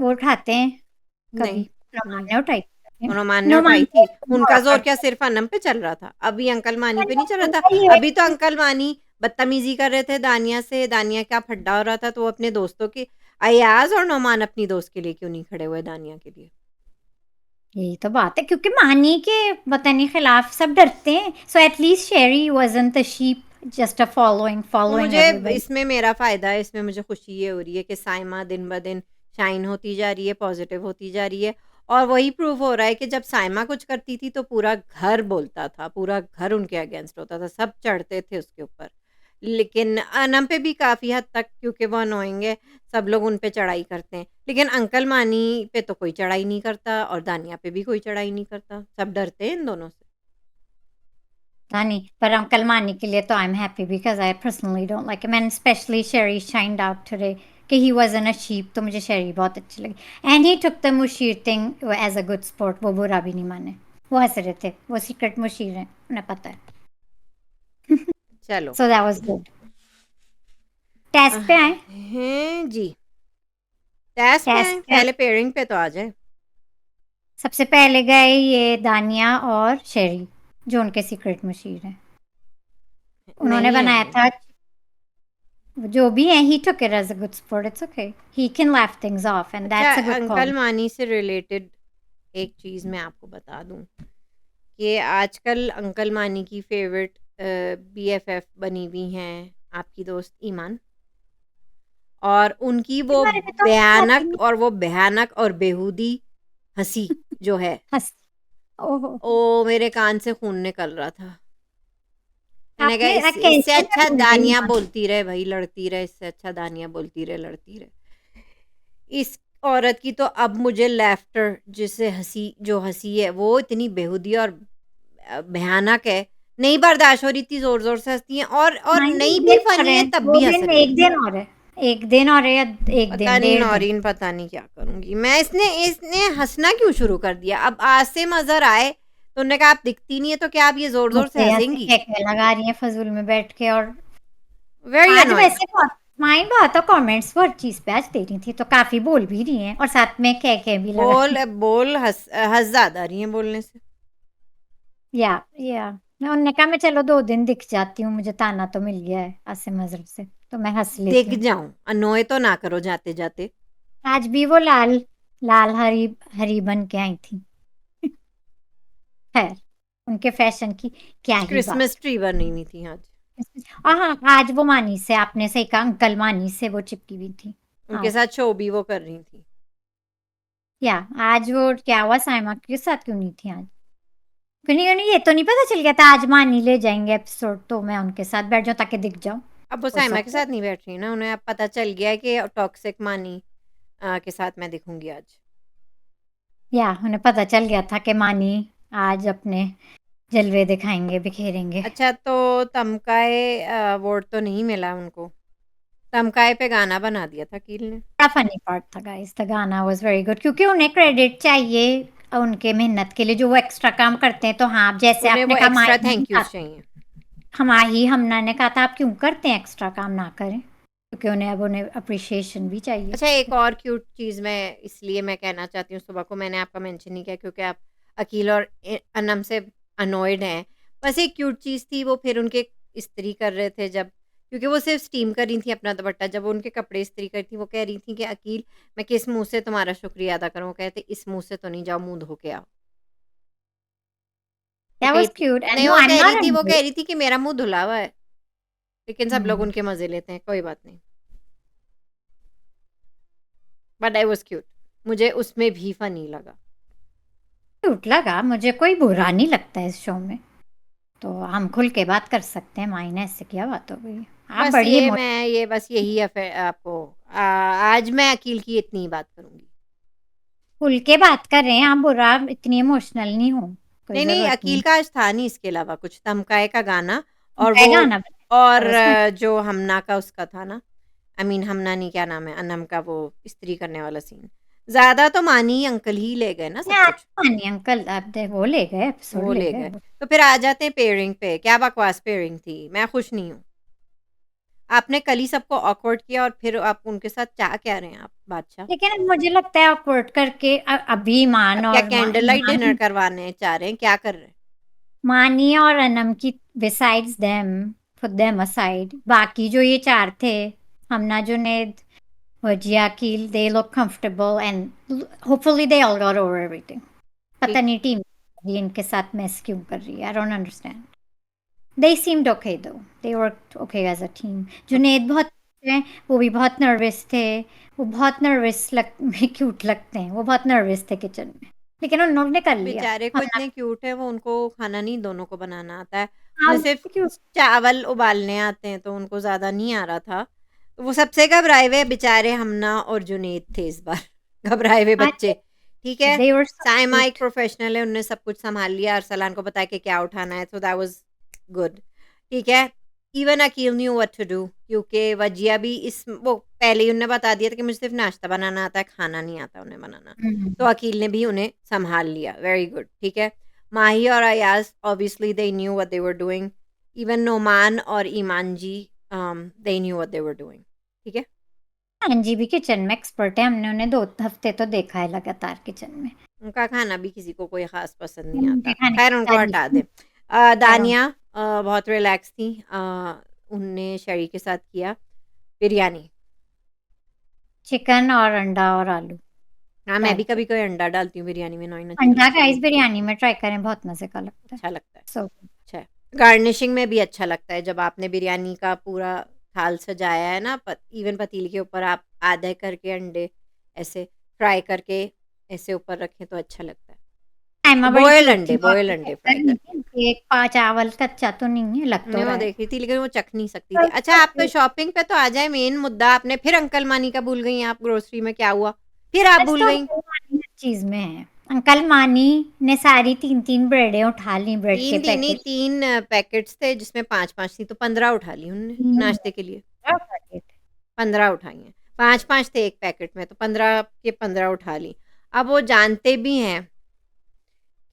वो उठाते हैं कभी। नहीं, नुमान नहीं। ने उठाई थी। नुमान ने नुमान उठाई को थी। उनका बहुत ज़ोर क्या पड़ता सिर्फ़ अनम पे चल रहा था? अभी अंकल मानी पे नहीं चल है। रहा था? वही है अभी तो कि अंकल मानी बदतमीज़ी कर रहे थे दानिया से, दानिया का फड्डा हो रहा था तो वो अपने दोस्तों के अय्याज़ और नुमान अपनी दोस्त के लिए क्यों नहीं खड़े हुए दानिया के लिए? यही तो बात है क्योंकि मानी के पता नहीं खिलाफ सब डरते हैं। So at least Sheri wasn't the sheep just a following मुझे एवरीबॉडी। इसमें मेरा फ़ायदा है, इसमें मुझे खुशी ये हो रही है कि साइमा दिन-ब-दिन शाइन होती जा रही है, पॉज़िटिव होती जा रही है और वही प्रूव हो रहा है कि जब साइमा कुछ करती थी तो पूरा घर बोलता था, पूरा घर उनके अगेंस्ट होता था, सब चढ़ते थे उसके ऊपर। लेकिन अनम पे भी काफ़ी हद तक क्योंकि वो अनोइंग है, सब लोग उन पे चढ़ाई करते हैं। लेकिन अंकल मानी पे तो कोई चढ़ाई नहीं करता और दानिया पे भी कोई चढ़ाई नहीं करता, सब डरते हैं इन दोनों से। पता नहीं पर अंकल मानी के लिए तो I am happy because I personally don't like him and specially Sheri शाइन्ड out today कि ही वाज़न्ट अ शीप। तो मुझे शेरी बहुत अच्छी लगी and he took the Musheer thing as a good sport. वो बुरा भी नहीं माने। वो हँस रहे थे। वो सीक्रेट मुशीर हैं, उन्हें पता है। चलो। So that was good. Test पे आएँ? हैं जी। टेस्ट पे टेस्ट आएँ, पे पहले पेयरिंग पे तो आ जाएँ। सबसे पहले गए ये दानिया और शेरी जो उनके सीक्रेट मुशीर हैं। उन्होंने नहीं है बनाया ये। था जो भी है he took it as a good sport. It's okay. He can laugh things off and अच्छा that's a good uncle call. मानी से रिलेटेड एक चीज़ मैं आपको बता दूँ, कि आजकल अंकल मानी की फ़ेवरेट बीएफएफ बनी हुई हैं आपकी दोस्त ईमान और उनकी के वो बारे में तो हमें बात ही नहीं। भयानक और बेहूदी हँसी जो है, हँस ओहो! ओ मेरे कान से खून निकल रहा था। मैंने कहा आपने इससे कैसे मैं अच्छा भूल गई दानिया ईमान। बोलती रहे भई, लड़ती रहे, इससे अच्छा दानिया बोलती रहे, लड़ती रहे। इस औरत की तो अब मुझे लाफ्टर जिसे हँसी जो हँसी है वो इतनी बेहूदी और भयानक है, नहीं बर्दाश्त हो रही, इतनी ज़ोर-ज़ोर से हँसती हैं और नहीं नहीं 1 भी दिन और फ़नी है, है तब 2 भी हँस दिन रही हैं। 1 दिन और है। 1 दिन और है या 1 पता दिन, नहीं 1.5 दिन। नौरीन पता नहीं क्या करूँगी। मैं इसने इसने हँसना क्यों शुरू कर दिया? अब आसिम अज़हर आए, तो उन्होंने कहा आप दिखती नहीं है तो क्या आप ये ज़ोर-ज़ोर से हँसते-हँसते हँसेंगी? केके लगा रही हैं फ़ज़ूल में बैठ के और वेरी आज अनोइंग। वैसे बहुत माइन बहुत तो कमेंट्स वो हर चीज़ पे आज दे रही थी, तो काफ़ी बोल भी रही हैं और साथ में केके भी लगा रही हैं। बोल हँस ज़्यादा रही हैं बोलने से। या उन्होंने कहा मैं चलो 2 दिन दिख जाती हूँ, मुझे ताना तो मिल गया है आसिम अज़हर से, तो मैं हँस लेती दिख हूँ। जाऊँ, अनोय तो ना करो जाते-जाते। आज भी वो लाल लाल हरी हरी बन के आई थी। खैर, उनके फैशन की क्या ही बात। क्रिसमस ट्री बनी हुई थी आज। हाँ, आज वो मानी से आपने सही कहा अंकल मानी से वो चिपकी हुई थी। उनके हाँ, साथ शो भी वो कर रही थी। या आज वो क्या हुआ साइमा के साथ क्यों नहीं थी आज? क्यों नहीं ये तो नहीं पता चल गया था आज मानी ले जाएँगे एपिसोड तो मैं उनके साथ बैठ जाऊँ ताकि दिख जाऊँ। अब वो हो साइमा के सकता है। साथ नहीं बैठ रही ना, उन्हें अब पता चल गया है कि टॉक्सिक मानी के साथ मैं दिखूँगी आज। या उन्हें पता चल गया था कि मानी आज अपने जलवे दिखाएँगे, बिखेरेंगे। अच्छा तो तमकाए अवार्ड तो नहीं मिला उनको। तमकाए पे गाना बना दिया था कील ने। बड़ा फनी पार्ट था गाइस, द गाना वाज़ वेरी गुड क्योंकि उन्हें क्रेडिट चाहिए उनके मेहनत के लिए जो वो एक्स्ट्रा काम करते हैं। तो हाँ, जैसे उन्हें आपने वो कहा एक्स्ट्रा थैंक यूज़ चाहिए। हमाही हमना ने कहा था आप क्यों करते हैं एक्स्ट्रा काम ना करें क्योंकि उन्हें अप्रिशिएशन भी चाहिए। अच्छा एक और क्यूट चीज़ मैं कहना चाहती हूँ, सुबह को मैंने आपका मेंशन नहीं किया क्योंकि आप अकील और अनम से अनॉयड हैं। बस एक क्यूट चीज़ थी, वो फिर उनके इस्त्री कर रहे थे जब, क्योंकि वो सिर्फ़ स्टीम कर रही थी अपना दुपट्टा, जब वो उनके कपड़े इस्त्री कर रही थी, वो कह रही थी कि अकील मैं किस मुँह से तुम्हारा शुक्रिया अदा करूँ? वो कहते इस मुँह से तो नहीं, जाओ मुँह धो के आओ। वो दैट कही वाज़ थी क्यूट एंड नहीं नो वो आई एम कह रही नॉट थी वो एंग्री। कह रही थी कि मेरा मुँह धुला हुआ है, लेकिन सब लोग हुँ, उनके मज़े लेते हैं, कोई बात नहीं। बट आई वाज़ क्यूट, मुझे उसमें भी फ़नी लगा। क्यूट लगा मुझे कोई बुरा नहीं लगता इस शो में। तो हम खुल के बात कर सकते हैं मायने ऐसे क्या बात हो गई। आप बस बड़ी ये बस यही आपको आज मैं अकील की इतनी ही बात करूँगी। खुल के बात कर रहे हैं आप बुरा इतनी इमोशनल नहीं हो, कोई नहीं, ज़रूरत अकील नहीं। का आज था नहीं इसके अलावा कुछ, तमकाए का गाना और उनका ही वो गाना और दैट वाज़ फनी। जो हमना का उसका था ना, आई मीन हमना नहीं क्या नाम है, अनम का वो इस्त्री करने वाला सीन। ज़्यादा तो मानी अंकल ही ले गए ना सब यार कुछ, मानिए अंकल अब वो ले गए एपिसोड वो ले ले गए गए। वो। तो फिर आ जाते हैं पेयरिंग पे, क्या बकवास पेयरिंग थी, मैं खुश नहीं हूँ। आपने कल ही सबको ऑकवर्ड किया और फिर आप उनके साथ क्या कह रहे हैं आप बादशाह? लेकिन अब मुझे लगता है ऑकवर्ड करके अभी अब क्या कैंडल लाइट डिनर करवाने चाह रहे हैं, क्या कर रहे हैं? मानी और अनम की besides them, put them aside, बाकी जो ये चार थे, हमना जुनैद, वजिया कील, they look comfortable and hopefully they all got over everything. पता नहीं टीम ये इनके साथ मैस क्यों कर रही है, I don't understand. They seemed okay though. They worked okay as a team. Junaid बहुत हैं, वो भी बहुत नर्वस थे. वो बहुत नर्वस क्यूट लगते हैं. वो बहुत नर्वस थे किचन में. लेकिन उन्होंने कर लिया. बेचारे को हमना इतने क्यूट है, वो उनको खाना नहीं दोनों को बनाना आता है। हाँ, उन्हें सिर्फ क्यूट. चावल उबालने आते हैं, तो उनको ज़्यादा नहीं आ रहा था। तो वो सबसे घबराए हुए बेचारे हमना और जुनैद थे इस बार घबराए हुए बच्चे। ठीक है, They were so साइमा एक cute. प्रोफेशनल है, उन्होंने सब कुछ संभाल लिया, अरसलान को बताया कि क्या उठाना है, तो दैट वाज गुड। ठीक है, even Akeel knew what to do, क्योंकि वजिया भी वो पहले ही उन्हें बता दिया था कि मुझे सिर्फ नाश्ता बनाना आता है, खाना नहीं आता उन्हें बनाना। तो अकील ने भी उन्हें संभाल लिया, वेरी गुड। ठीक है, माही और Ayaz obviously they knew what they were doing, even Noman और Iman ji they knew what they were doing. ठीक है, अंजी भी किचन में एक्सपर्ट है. हमने उन्हें 2 हफ्ते तो देखा है लगातार किचन में. उनका खाना भी किसी को कोई ख़ास पसंद नहीं उनके आता। खाने खैर की उनको हटा तारीफ. दें। दानिया बहुत रिलैक्स थी। उनने शरी के साथ किया बिरयानी। चिकन और अंडा और आलू. हाँ, मैं भी डाल के. कभी-कभी अंडा डालती हूँ बिरयानी में, नॉइन अच्छी अंडा लगती है, गाइस बिरयानी में ट्राई करें, बहुत मजे का लगता है. अच्छा लगता है। सो अच्छा है। गार्निशिंग में भी अच्छा लगता है जब आपने बिरयानी का पूरा थाल सजाया है ना, इवन पतीले के ऊपर आप आधे करके अंडे ऐसे फ्राई करके ऐसे ऊपर रखें तो अच्छा लगता है। बॉयल अंडे फ्राई करके। एक चावल कच्चा तो नहीं है, लग तो मैं रहा वो है. देख रही थी लेकिन वो चख नहीं सकती थी। अच्छा, आप शॉपिंग पे तो आ जाए, मेन मुद्दा आपने फिर अंकल मानी का भूल गई। आप ग्रोसरी में क्या हुआ, फिर आप भूल गई? चीज में है, अंकल मानी ने सारी 3-3 ब्रेडें उठा ली, ब्रेड के पैकेट. 3 पैकेट्स थे जिसमें 5-5 थी, तो 15 उठा ली उन्होंने नाश्ते के लिए। 15 उठाई हैं, 5-5 थे एक पैकेट में, तो 15 के 15 उठा ली। अब वो जानते भी हैं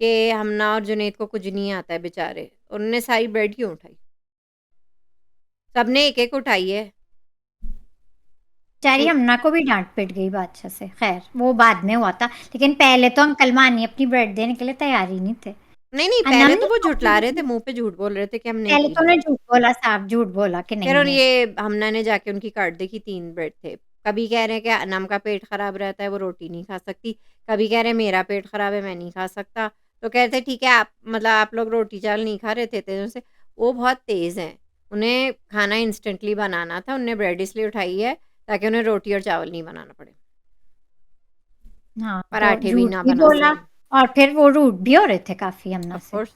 कि हमना और जुनैद को कुछ नहीं आता है बेचारे, उन्होंने सारी ब्रेड क्यों उठाई? सबने एक-एक उठाई है। बेचारी हमना को भी डांट पिट गई बादशाह से. खैर वो बाद में हुआ था, लेकिन पहले तो अंकल मानी अपनी ब्रेड देने के लिए तैयार ही नहीं थे. नहीं, पहले तो वो झुठला रहे थे, मुँह पे झूठ बोल रहे थे कि हम नहीं पहले पी तो रहे। उन्हें झूठ बोला, साफ झूठ बोला कि नहीं फिर और है. ये हमना ने जाके उनकी कार्ड देखी, 3 ब्रेड थे। कभी कह रहे हैं कि अनम का पेट खराब रहता है, वो रोटी नहीं खा सकती। कभी कह रहे हैं मेरा पेट खराब है, मैं नहीं खा सकता। तो कह रहे थे ठीक है, आप लोग रोटी चावल नहीं खा रहे थे तेज़ों से। वो बहुत तेज़ हैं, उन्हें खाना इंस्टेंटली बनाना था, उन्होंने ब्रेड इसलिए उठाई है ताकि उन्हें रोटी और चावल नहीं बनाना पड़े, हाँ, तो पराठे भी झूठ ना भी बना बोला सकें। और फिर वो रूड भी हो रहे थे काफी हमना ऑफ से. कोर्स,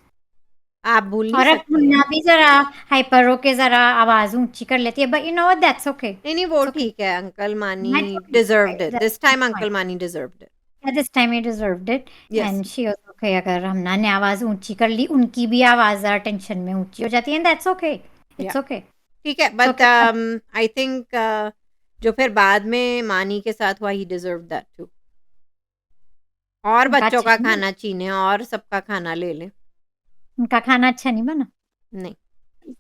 आप भूल नहीं और अब सकती मुन्ना हैं। भी जरा हाइपर होके जरा आवाज ऊंची कर लेती है, but you know what, that's okay. नहीं, वो इट्स ओके. ठीक है। अंकल मानी That's okay. Deserved it, this time That's uncle fine. मानी deserved it. Yeah, this time he deserved it. Yes. And she was okay. अगर हमना ने आवाज ऊंची कर ली, उनकी भी आवाज जरा टेंशन में ऊंची हो जाती है. And that's okay. It's या okay. ठीक है, बट आई थिंक जो फिर बाद में मानी के साथ हुआ, ही डिजर्व दैट टू। और उनका बच्चों अच्छा का नहीं, खाना छीने और सबका खाना ले ले। उनका खाना अच्छा नहीं बना. नहीं,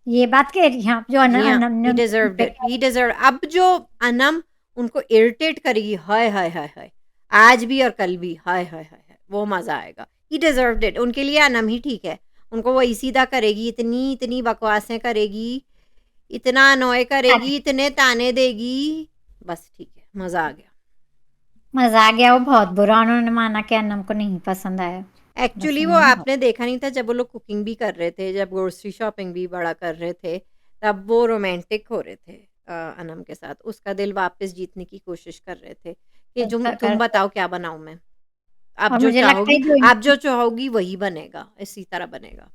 ये बात कह रही हैं आप, जो जी हाँ, अनम ने ही उनके डिजर्व्ड पे इट, ही डिजर्व। अब जो अनम उनको इरिटेट करेगी, हाय हाय हाय हाय, आज भी और कल भी, हाय हाय हाय हाय, वो मजा आएगा। ही डिजर्व्ड इट, उनके लिए अनम ही ठीक है। उनको वही सीधा करेगी, इतनी इतनी बकवासें करेगी, इतना अनॉय करेगी, इतने ताने देगी, बस ठीक है, मजा आ गया। मजा आ गया. वो बहुत बुरा उन्होंने माना कि अनम को नहीं पसंद आया. बस एक्चुअली वो उन्होंने आपने देखा नहीं था, जब वो लोग कुकिंग भी कर रहे थे, जब ग्रोसरी शॉपिंग भी बड़ा कर रहे थे, तब वो रोमांटिक हो रहे थे अनम के साथ। उसका दिल वापस जीतने की कोशिश कर रहे थे कि तुम बताओ क्या बनाऊं मैं। और मुझे लगता है आप जो चाहोगी वही बनेगा, इसी तरह बनेगा।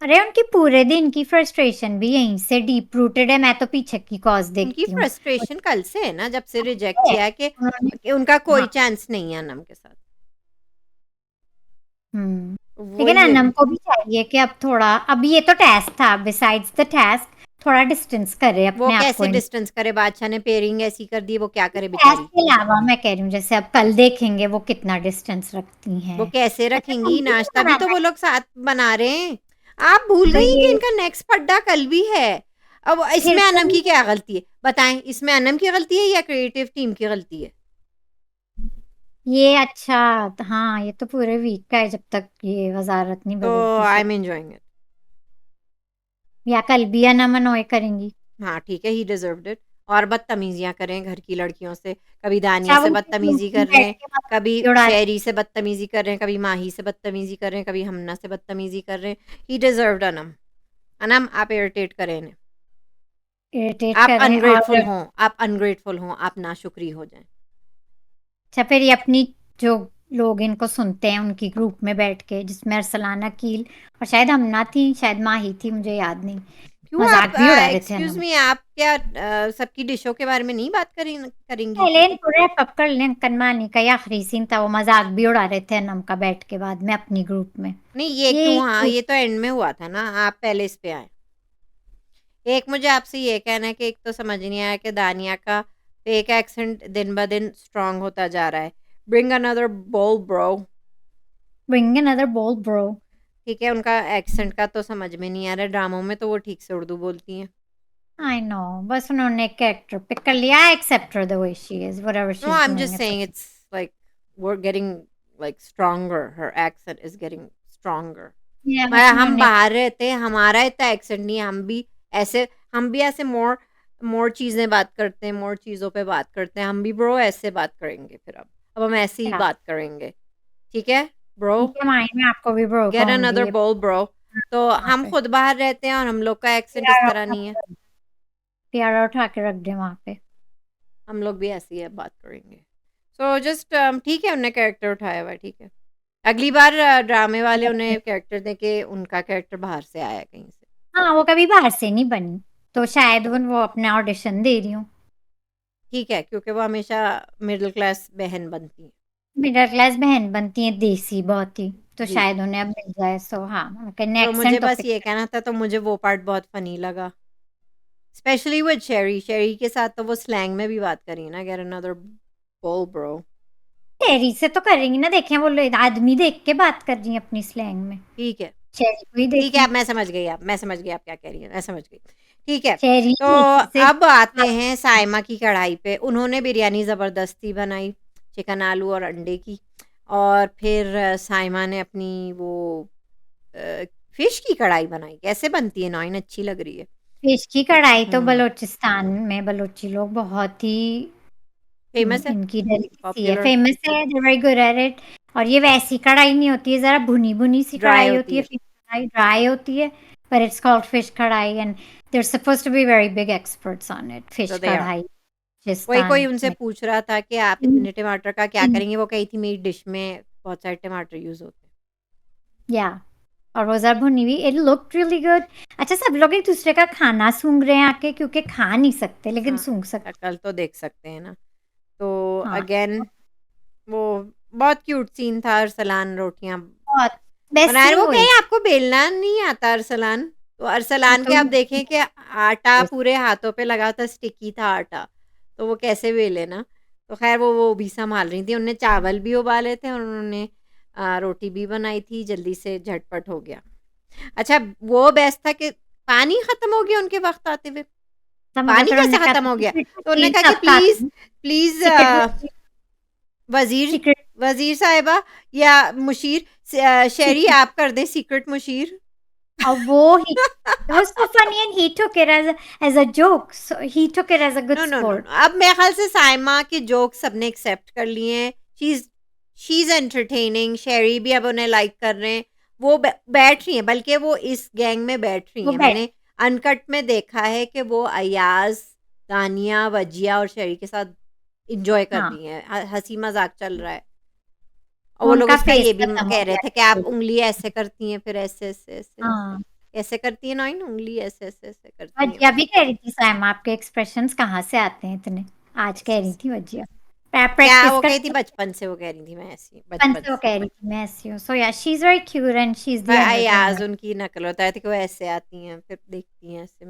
अरे उनकी पूरे दिन की फ्रस्ट्रेशन भी यहीं से डीप रूटेड है. मैं तो पीछे की कॉज उनकी देखती हूँ. फ्रस्ट्रेशन कल से है ना, जब से रिजेक्ट किया है कि उनका कोई चांस नहीं है अनम के साथ। लेकिन अनम को भी चाहिए कि अब थोड़ा, अब ये तो टास्क था, बिसाइड्स द टास्क थोड़ा डिस्टेंस करे अपने वो आप कैसे को. डिस्टेंस करे? बादशाह ने पेयरिंग ऐसी कर दी, वो क्या करे टास्क बेचारी? के अलावा मैं कह रही हूँ, जैसे अब कल देखेंगे वो कितना डिस्टेंस रखती हैं. वो कैसे रखेंगी? अच्छा, नाश्ता भी तो वो लोग साथ बना रहे हैं। आप भूल तो गई कि ये इनका नेक्स्ट पड्डा कल भी है। अब फिर इसमें अनम कोई की क्या गलती है? बताएं, इसमें अनम की गलती है या क्रिएटिव टीम की गलती है? ये अच्छा, हाँ ये तो पूरे वीक का है जब तक ये वजारत नहीं तो बदलती आई शायद, एम एंजॉइंग इट। या कल भी अनम अनोय करेंगी। हाँ ठीक है, ही डिजर्व्ड इट। और बदतमीजियां करें घर की लड़कियों से, कभी दानिया अच्छा से वो बदतमीजी ग्रुप में कर रहे बैठ हैं, के मजाक कभी भी उड़ा रहे शेरी से बदतमीजी कर रहे हैं, कभी माही से बदतमीजी कर रहे हैं, कभी हमना से बदतमीजी कर रहे हैं। ही डिजर्व्ड अनम। अनम आप इरिटेट करें इन्हें। इरिटेट आप कर रहे हैं अनग्रेटफुल और हों, आप अनग्रेटफुल हों, आप नाशुक्री हो जाएं। अच्छा फिर ये अपनी जो लोग इनको सुनते हैं उनकी ग्रुप में बैठ के, जिसमें अरसलान अकील और शायद हमना थी, शायद माही थी, मुझे याद नहीं, क्यों आप मजाक भी उड़ा रहे थे एक्सक्यूज अनम। मी, आप क्या सबकी डिशों के बारे में नहीं बात करेंगी? पहले इनको रैप अप कर लें, कनमानी का ये आखिरी सीन था, वो मजाक भी उड़ा रहे थे अनम का बैठ के बाद में अपनी ग्रुप में। नहीं ये ये क्यों, एक हाँ ग्रुप ये तो एंड में हुआ था ना, आप पहले इस पे आए। एक मुझे आपसे ये कहना है कि एक तो समझ नहीं आया कि दानिया का फेक एक्सेंट दिन ब दिन स्ट्रांग होता जा रहा है। ब्रिंग अनदर बोल ब्रो। ब्रिंग अनदर बोल ब्रो। ठीक है, उनका एक्सेंट का तो समझ में नहीं आ रहा है, ड्रामों में तो वो ठीक से उर्दू बोलती हैं। आई नो, बस उन्होंने एक कैरेक्टर पिक कर लिया, I accept her the way she is, whatever no she is I am doing just it's saying okay. It's like we're getting like stronger, her accent is getting stronger। या बस मतलब हम उन्होंने बाहर रहते हैं, हमारा इतना एक्सेंट नहीं है, ऐसे हम भी ऐसे मोर मोर चीज़ें बात करते हैं, मोर चीज़ों पे बात करते हैं, हम भी ब्रो ऐसे बात करेंगे फिर अब हम ऐसे ही क्या, बात करेंगे। ठीक है ब्रो, ठीक है माही मैं आपको भी ब्रो गेट कहूंगी अनदर ये बोल ब्रो। तो वहाँ हम पे, खुद बाहर रहते हैं और हम लोग का एक्सेंट इस प्यारा तरह उठा नहीं है। के प्यारा उठा के रख दे वहां पे। हम लोग भी ऐसे ही अब बात करेंगे। सो जस्ट ठीक है, उन्हें कैरेक्टर उठाया हुआ है, ठीक है। अगली बार ड्रामे वाले उन्हें कैरेक्टर दें कि उनका कैरेक्टर बाहर से आया है कहीं से। हाँ वो कभी बाहर से नहीं बनी, तो शायद वो अपना ऑडिशन दे रही हूँ। ठीक है, क्योंकि वो हमेशा मिडिल क्लास बहन बनती हैं। मिडिल क्लास बहन बनती है, देसी बहुत ही, तो जी, शायद उन्हें अब मिल जाए, सो हाँ उनके तो मुझे एक्सेंट तो बस पिक। ये कहना था, तो मुझे वो पार्ट बहुत फ़नी लगा। स्पेशली विद शेरी के साथ तो वो स्लैंग में भी बात करी ना, गेट अनदर बोल ब्रो। चेरी से तो करेंगी ना, देखें वो लोग आदमी देख के बात कर रही है अपनी स्लैंग में, ठीक है, चेरी को ही ठीक है, देखें। अब मैं समझ गई आप क्या कह रही हैं, मैं समझ गई। ठीक है, चेरी तो से अब आते हैं साइमा की कढ़ाई पे। उन्होंने बिरयानी ज़बरदस्ती बनाई, चिकन, आलू और अंडे की। और फिर साइमा ने अपनी वो फ़िश की कढ़ाई बनाई। कैसे बनती है नॉइन, अच्छी लग रही है। फिश की कढ़ाई तो हुँ, बलोचिस्तान में बलोची लोग बहुत ही फ़ेमस है, इनकी डेलिकेसी है, पॉपुलर, फेमस है, they very good at it. और ये वैसी कढ़ाई नहीं होती है, जरा भुनी भुनी सी ड्राई कढ़ाई होती होती है, है। फिश कढ़ाई ड्राई होती है, पर it's called fish kadhai and they're supposed to be very big experts on it, fish so they are. कढ़ाई कोई राजस्थान उनसे में। पूछ रहा था कि आप इन- इतने टमाटर का क्या इन- करेंगी? वो कही थी मेरी डिश में बहुत सारे टमाटर यूज़ होते हैं। या और वो जरा भुनी हुई, इट लुक्ड रियली गुड। अच्छा सब लोग एक दूसरे का खाना सूंघ रहे हैं आके, क्योंकि खा नहीं सकते लेकिन हाँ, सूंघ सकते। शक्ल तो देख सकते हैं ना। तो हाँ अगेन वो बहुत क्यूट सीन था। अरसलान रोटियाँ बहुत बेस्ट बना रहे, सीन वो वही। कहे आपको बेलना नहीं आता अरसलान? तो अरसलान के तो आप देखें कि आटा पूरे हाथों पे लगा था, स्टिकी था आटा, तो वो कैसे बेले ना। तो खैर वो भी संभाल रही थी, उन्होंने चावल भी उबाले थे और उन्होंने रोटी भी बनाई थी, जल्दी से झटपट हो गया। अच्छा, वो बेस्ट था कि पानी खत्म हो गया उनके वक्त आते हुए। तब मुझे पानी फिर कैसे उन्होंने कहा खत्म था हो गया? तो उन्होंने सीक्रेट कहा कि सबका प्लीज प्लीज सीक्रेट वजीर सीक्रेट वजीर साहिबा या मुशीर शहरी सीक्रेट आप कर दें सीक्रेट मुशीर। और वो ही it was so funny and he took it as a joke, so he took it as a good no no no sport. No, अब मेरे ख्याल से साइमा के जोक सबने एक्सेप्ट कर लिए हैं। शी इज एंटरटेनिंग, शेरी भी अब उन्हें लाइक कर रहे हैं। वो बैठ रही हैं, बल्कि वो इस गैंग में बैठ रही वो हैं। बैठ मैंने अनकट में देखा है कि वो अयाज, दानिया, वजिया और शेरी के साथ इंजॉय कर हाँ रही हैं, हंसी मजाक चल रहा है। और वो वो लोग उनका उसका फेज ये भी खत्म हो कह रहे गया थे कि आप है। उंगली ऐसे करती हैं, फिर ऐसे ऐसे ऐसे हाँ ऐसे करती हैं नॉइन, उंगली ऐसे ऐसे ऐसे करती हैं। वजिया भी कह रही थी साइमा आपके एक्सप्रेशंस कहाँ से आते हैं इतने, आज कह ऐसे रही ऐसे थी वजिया क्या प्रैक्टिस वो कही थी? करते बचपन से वो कह रही थी मैं ऐसी, बचपन बचपन से वो से। कह रही थी मैं ऐसी हूँ, सो या she is very cute and she is the Ayaz entertainment. उनकी नकल होता है कि वो ऐसे आती हैं फिर देखती हैं ऐसे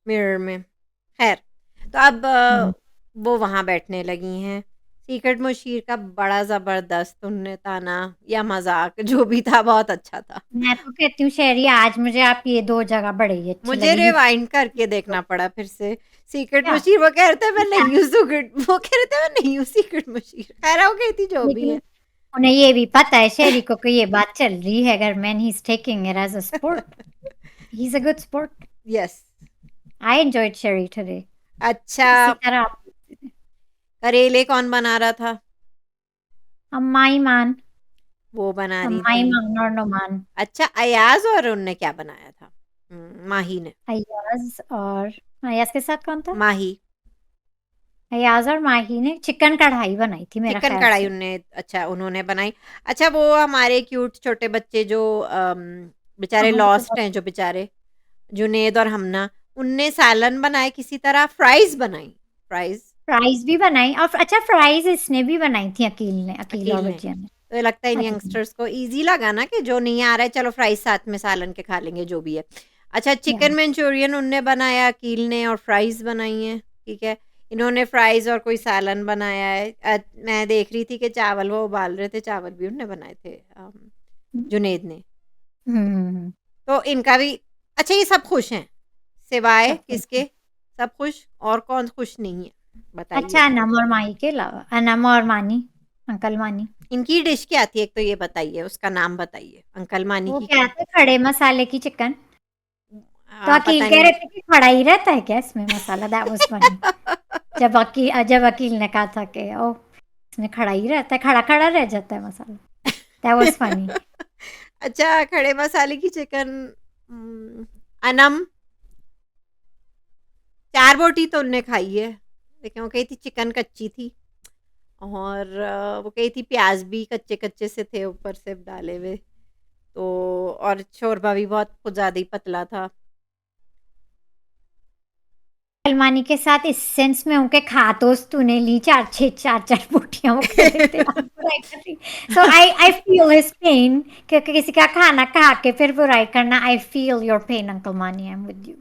मिरर में। खैर, तो अब वो वहाँ बैठने लगी हैं। सीक्रेट मुशीर का बड़ा ज़बरदस्त उनने ताना या मज़ाक जो भी था बहुत अच्छा था। मैं तो कहती हूँ शेरी, आज मुझे आप ये 2 जगह बड़ी ही अच्छी मुझे लगी। रिवाइंड करके देखना पड़ा फिर से। सीक्रेट क्या? मुशीर वो कह रहे थे मैं क्या? नहीं हूँ सीक्रेट वो कह रहे थे मैं नहीं हूँ सीक्रेट मुशीर। खैर हो गई थी जो भी लेकिन है। उन्हें ये भी पता है शेरी को कि ये बात चल रही है घर में, and he is taking it as a sport. He is a good sport. Yes. I enjoyed Sheri today. अच्छा, इसी तरह आप करेले कौन बना रहा था? अम्मा ईमान, वो बना रही अम्मा थी। ईमान और नुमान, अच्छा, अयाज़ और उनने क्या बनाया था? माही ने। अय्याज़ के साथ कौन था? माही। अय्याज़ और माही ने चिकन कढ़ाई बनाई थी मेरा चिकन ख़्याल कढ़ाई से। उन्होंने बनाई। अच्छा वो हमारे क्यूट छोटे बच्चे जो बेचारे हाँ, वो तो लॉस्ट बहुत हैं जो बेचारे, जुनैद और हमना, उनने सालन बनाए किसी तरह, फ्राइज़ बनाई, फ्राइज़ फ्राइज़ भी बनाई, और अच्छा फ्राइज़ इसने भी बनाई थी, अकील और अकील ने। वजिया ने। तो ये लगता है इन अकील ने। यंगस्टर्स को ईज़ी लगा ना कि जो नहीं आ रहा है चलो फ्राइज़ साथ में सालन के खा लेंगे जो भी है। अच्छा या चिकन मंचूरियन उनने बनाया, अकील ने, और फ्राइज़ बनाई हैं, ठीक है। इन्होंने फ्राइज़ और कोई सालन बनाया है। मैं देख रही थी कि चावल वो उबाल रहे थे, चावल भी उन्होंने बनाए थे जुनैद ने। हुँ, तो इनका भी अच्छा ये सब खुश हैं, सिवाय सब कुछ। किसके? सब खुश और कौन खुश नहीं है? बताइए। अच्छा अनम और माही के अलावा, अनम और मानी, अंकल मानी। इनकी डिश क्या थी? एक तो ये बताइए, उसका नाम बताइए। अंकल मानी वो की क्या क्या? था, खड़े मसाले की चिकन। तो अकील पता कह नहीं। रहे थे कि खड़ा ही रहता है क्या इसमें मसाला, दैट वाज़ फनी। जब अकील ने कहा था कि ओह! इसमें खड़ा ही रहता है, खड़ा-खड़ा रह जाता है मसाला। That was funny. अच्छा खड़े मसाले की चिकन। अनम 4 बोटी तो उनने खाई है, लेकिन वो कही थी चिकन कच्ची थी और वो कही थी प्याज़ भी कच्चे-कच्चे से थे ऊपर से डाले हुए। तो और शोरबा भी बहुत कुछ ज़्यादा ही पतला था। सलमानी के साथ इस सेंस में हूँ कि खा तो तूने ली 4-4 बोटियाँ, वो कह रहे थे आप बुराई कर रही। So I feel his pain, क्योंकि किसी का खाना खा के फिर बुराई करना, I feel your pain uncle Mani, I am with you.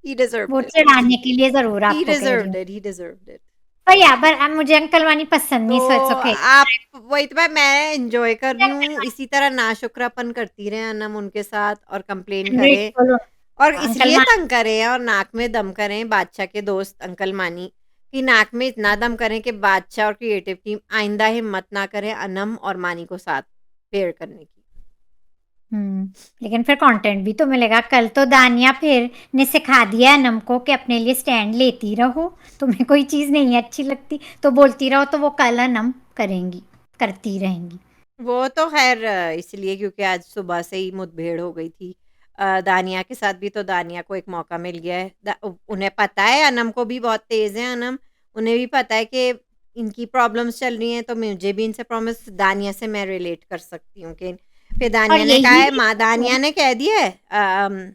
He deserved वो इट। चिढ़ाने के लिए ज़रूर ही आपको कह रही हूँ। Deserved it, he deserved it. पर या पर मुझे अंकल वानी पसंद तो नहीं, सो इट्स ओके। आप वही तो मैं एन्जॉय कर रही हूँ, इसी तरह नाशुक्रापन करती रहें अनम उनके साथ और कंप्लेन करें अनग्रेटफुल और अंकल इसलिए मानी। तंग करें और नाक में दम करें बादशाह के दोस्त अंकल मानी कि नाक में इतना दम करें कि बादशाह और क्रिएटिव टीम आइंदा हिम्मत ना करें अनम और मानी को साथ पेयर करने की। लेकिन फिर कंटेंट भी तो मिलेगा। कल तो दानिया फिर ने सिखा दिया अनम को कि अपने लिए स्टैंड लेती रहो, तुम्हें कोई चीज़ नहीं अच्छी लगती तो बोलती रहो, तो वो कल अनम करती रहेंगी। वो तो खैर इसलिए क्योंकि आज सुबह से ही मुठभेड़ हो गई थी दानिया के साथ भी, तो दानिया को एक मौका मिल गया है। उन्हें पता है अनम को भी बहुत तेज़ है अनम, उन्हें भी पता है कि इनकी प्रॉब्लम्स चल रही हैं, तो मुझे भी इनसे प्रॉब्लम्स दानिया से मैं रिलेट कर सकती हूँ कि फिर और दानिया ने कहा यही है माँ दानिया ने कह दिया है अपना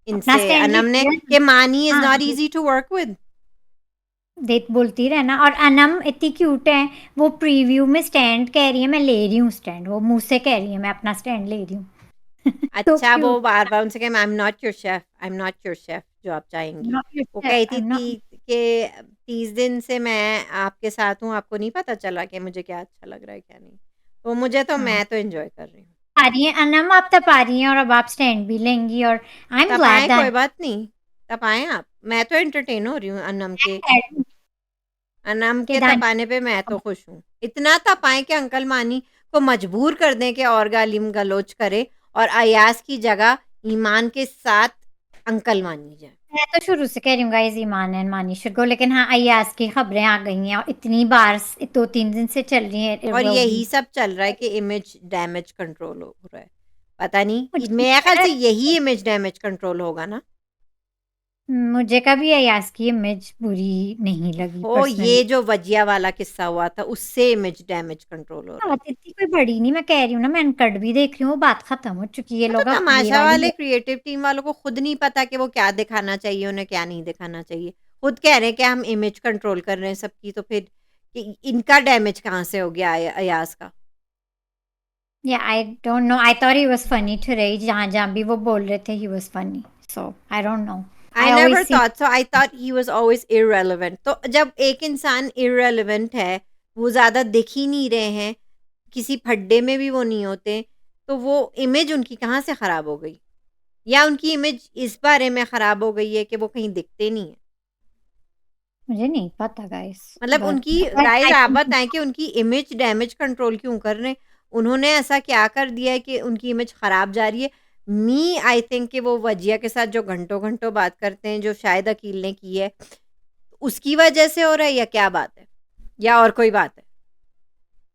इनसे स्टैंड अनम ने लेती कि रहना। मानी इज़ हाँ, not easy to work with. देख बोलती रहना। और अनम इतनी क्यूट है, वो प्रीव्यू में स्टैंड कह रही है, मैं ले रही हूँ स्टैंड, वो मुंह से कह रही है मैं अपना स्टैंड ले रही हूँ। तो अच्छा वो क्यूट। बार-बार उनसे कहे I am not your chef, I am not your chef जो आप चाहेंगी। नॉट योर वो शेफ, कहती आई एम थी नॉट। कि 30 दिन से मैं आपके साथ हूँ, आपको नहीं पता चला कि मुझे क्या अच्छा लग रहा है क्या नहीं। तो मुझे तो हाँ, मैं तो एन्जॉय कर रही हूँ। आ रही है अनम, आप तब आ रही हैं और अब आप स्टैंड भी लेंगी, और आई एम ग्लैड तपाएँ कोई दैट। बात नहीं, तपाएँ आप। मैं तो एंटरटेन हो रही हूँ अनम कि के दान तपाने पे मैं तो खुश हूँ। इतना तपाएँ कि अंकल मानी को मजबूर कर दें कि और गाली-गलौच करे और अयाज़ की जगह ईमान के साथ अंकल मानी जाए। मैं तो शुरू से कह रही हूँ गाइस, ईमान एंड मानिशर को, लेकिन हाँ अय्याज की खबरें आ गई हैं और इतनी बार 2-3 दिन से चल रही हैं और वो यही भी। सब चल रहा है कि इमेज डैमेज कंट्रोल हो रहा है। पता नहीं मुझे मेरे ख़्याल से यही इमेज डैमेज कंट्रोल होगा ना? मुझे कभी अय्याज की इमेज बुरी नहीं लगी हो पर्सनली। ये जो वजिया वाला किस्सा हुआ था उससे इमेज डैमेज कंट्रोल हो रहा है। बात इतनी कोई बड़ी नहीं, मैं कह रही हूँ ना, मैं अनकट भी देख रही हूँ, वो बात खत्म हो चुकी है, ये हाँ, तो लोग अब ये तमाशा वाली। वाले क्रिएटिव टीम वालों को खुद नहीं पता कि वो क्या दिखाना चाहिए, उन्हें क्या नहीं दिखाना चाहिए। खुद कह रहे हैं कि हम इमेज कंट्रोल कर रहे हैं सबकी, तो फिर इनका डैमेज कहाँ से हो गया अयाज़ का? या I don't know, I thought he was funny today, जहाँ-जहाँ भी वो बोल रहे थे he was funny, so I don't know. I I never always see. Thought so, I thought he was always irrelevant. तो जब एक इंसान इर्रेलेवेंट है, वो ज़्यादा दिख ही नहीं रहे हैं, किसी फड्डे में भी वो नहीं होते, तो वो इमेज उनकी कहाँ से ख़राब हो गई? या उनकी इमेज इस बारे में ख़राब हो गई है कि वो कहीं दिखते नहीं हैं? मुझे नहीं पता गाइस, मतलब बट उनकी गाइज़ आप बताएँ कि उनकी इमेज डैमेज कंट्रोल क्यों कर रहे हैं? उन्होंने ऐसा क्या कर दिया है कि उनकी इमेज ख़राब जा रही है? आई थिंक कि वो वजिया के साथ जो घंटों-घंटों बात करते हैं, जो शायद अकील ने की है, उसकी वजह से हो रहा है या क्या बात है? या और कोई बात है?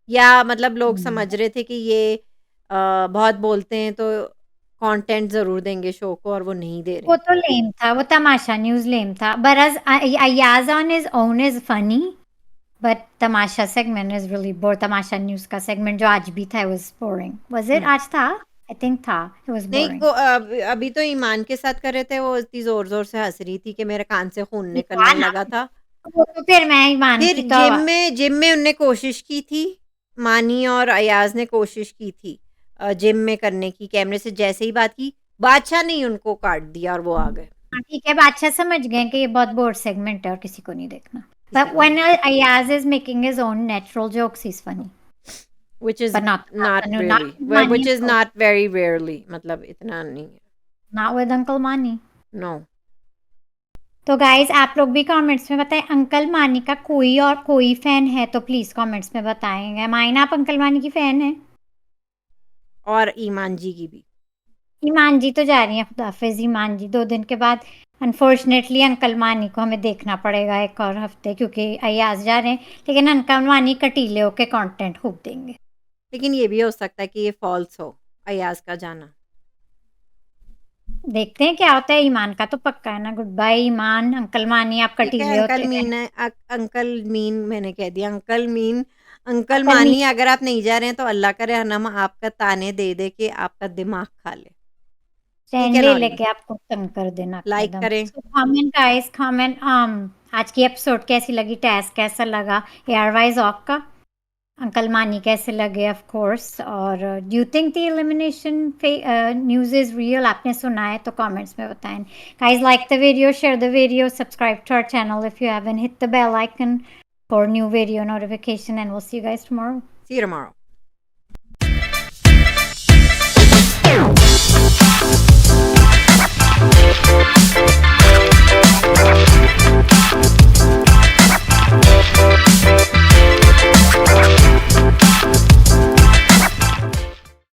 या मतलब लोग समझ रहे थे कि ये बहुत बोलते हैं तो कंटेंट ज़रूर देंगे शो को और वो नहीं दे रहे वो हैं। तो लेम था, वो तमाशा न्यूज़ लेम था, whereas Ayaz on his own is funny, but Tamasha segment is really boring. Tamasha news का सेगमेंट जो आज भी था, it was boring. Was it? हुँ। आज था? I think था. It was नहीं boring. वो अभी तो ईमान के साथ कर रहे थे, वो इतनी ज़ोर-ज़ोर से हँस रही थी कि मेरे कान से खून ये था निकलने ना, लगा था। वो तो फिर मैं ईमान फिर की तो जिम में उनने कोशिश की थी, मानी और अयाज़ ने कोशिश की थी जिम में करने की, कैमरे से जैसे ही बात की, बादशाह ने ही उनको काट दिया और वो आ गए। हाँ, ठीक है, बादशाह समझ गए कि ये बहुत बोर सेगमेंट है और किसी को नहीं देखना. किसी But को when नहीं Ayaz is making his own natural jokes, he's funny. Which is But not not Manu, not really with Mani, which of is course. Not very rarely मतलब इतना नहीं है। Not with Uncle Mani. No. तो guys आप लोग भी comments में बताएं, अंकल मानी का कोई और कोई फैन है तो प्लीज कमेंट्स में बताएंगे. मायना आप अंकल मानी की फैन है? और ईमान जी की भी। ईमान जी तो जा रही हैं, खुदाफिज ईमान जी. 2 दिन के बाद अनफॉर्चुनेटली अंकल मानी को हमें देखना पड़ेगा एक और हफ्ते, क्योंकि अयाज जा रहे हैं. लेकिन अंकल मानी कटीले होके कंटेंट खूब देंगे. लेकिन ये भी हो सकता है कि ये फ़ॉल्स हो, अयाज़ का जाना। देखते हैं क्या होता है. ईमान का तो पक्का है ना. गुड बाय ईमान. अंकल मानी आप ठीक है, कटीले होते हैं. अंकल मीन मैंने कह दिया अंकल अंकल मीन मानी अगर आप नहीं जा रहे हैं तो अल्लाह करे हम आपका ताने दे के आपका दिमाग खा लें। ठीक ट्रेन है ले नॉर्मल, लेके आपको तंग कर देना लाइक एकदम. करें। सो कमेंट गाइस, कमेंट आज की एपिसोड कैसी लगी, टास्क कैसा लगा, एयर वाइज ऑफ का, अंकल मानी कैसे लगे ऑफ कोर्स, और do you think the elimination news is real? आपने सुना है तो कमेंट्स में बताएं. Guys like the video, share the video, subscribe to our channel if you haven't, hit the bell icon for new video notification, and we'll see you guys tomorrow. See you tomorrow.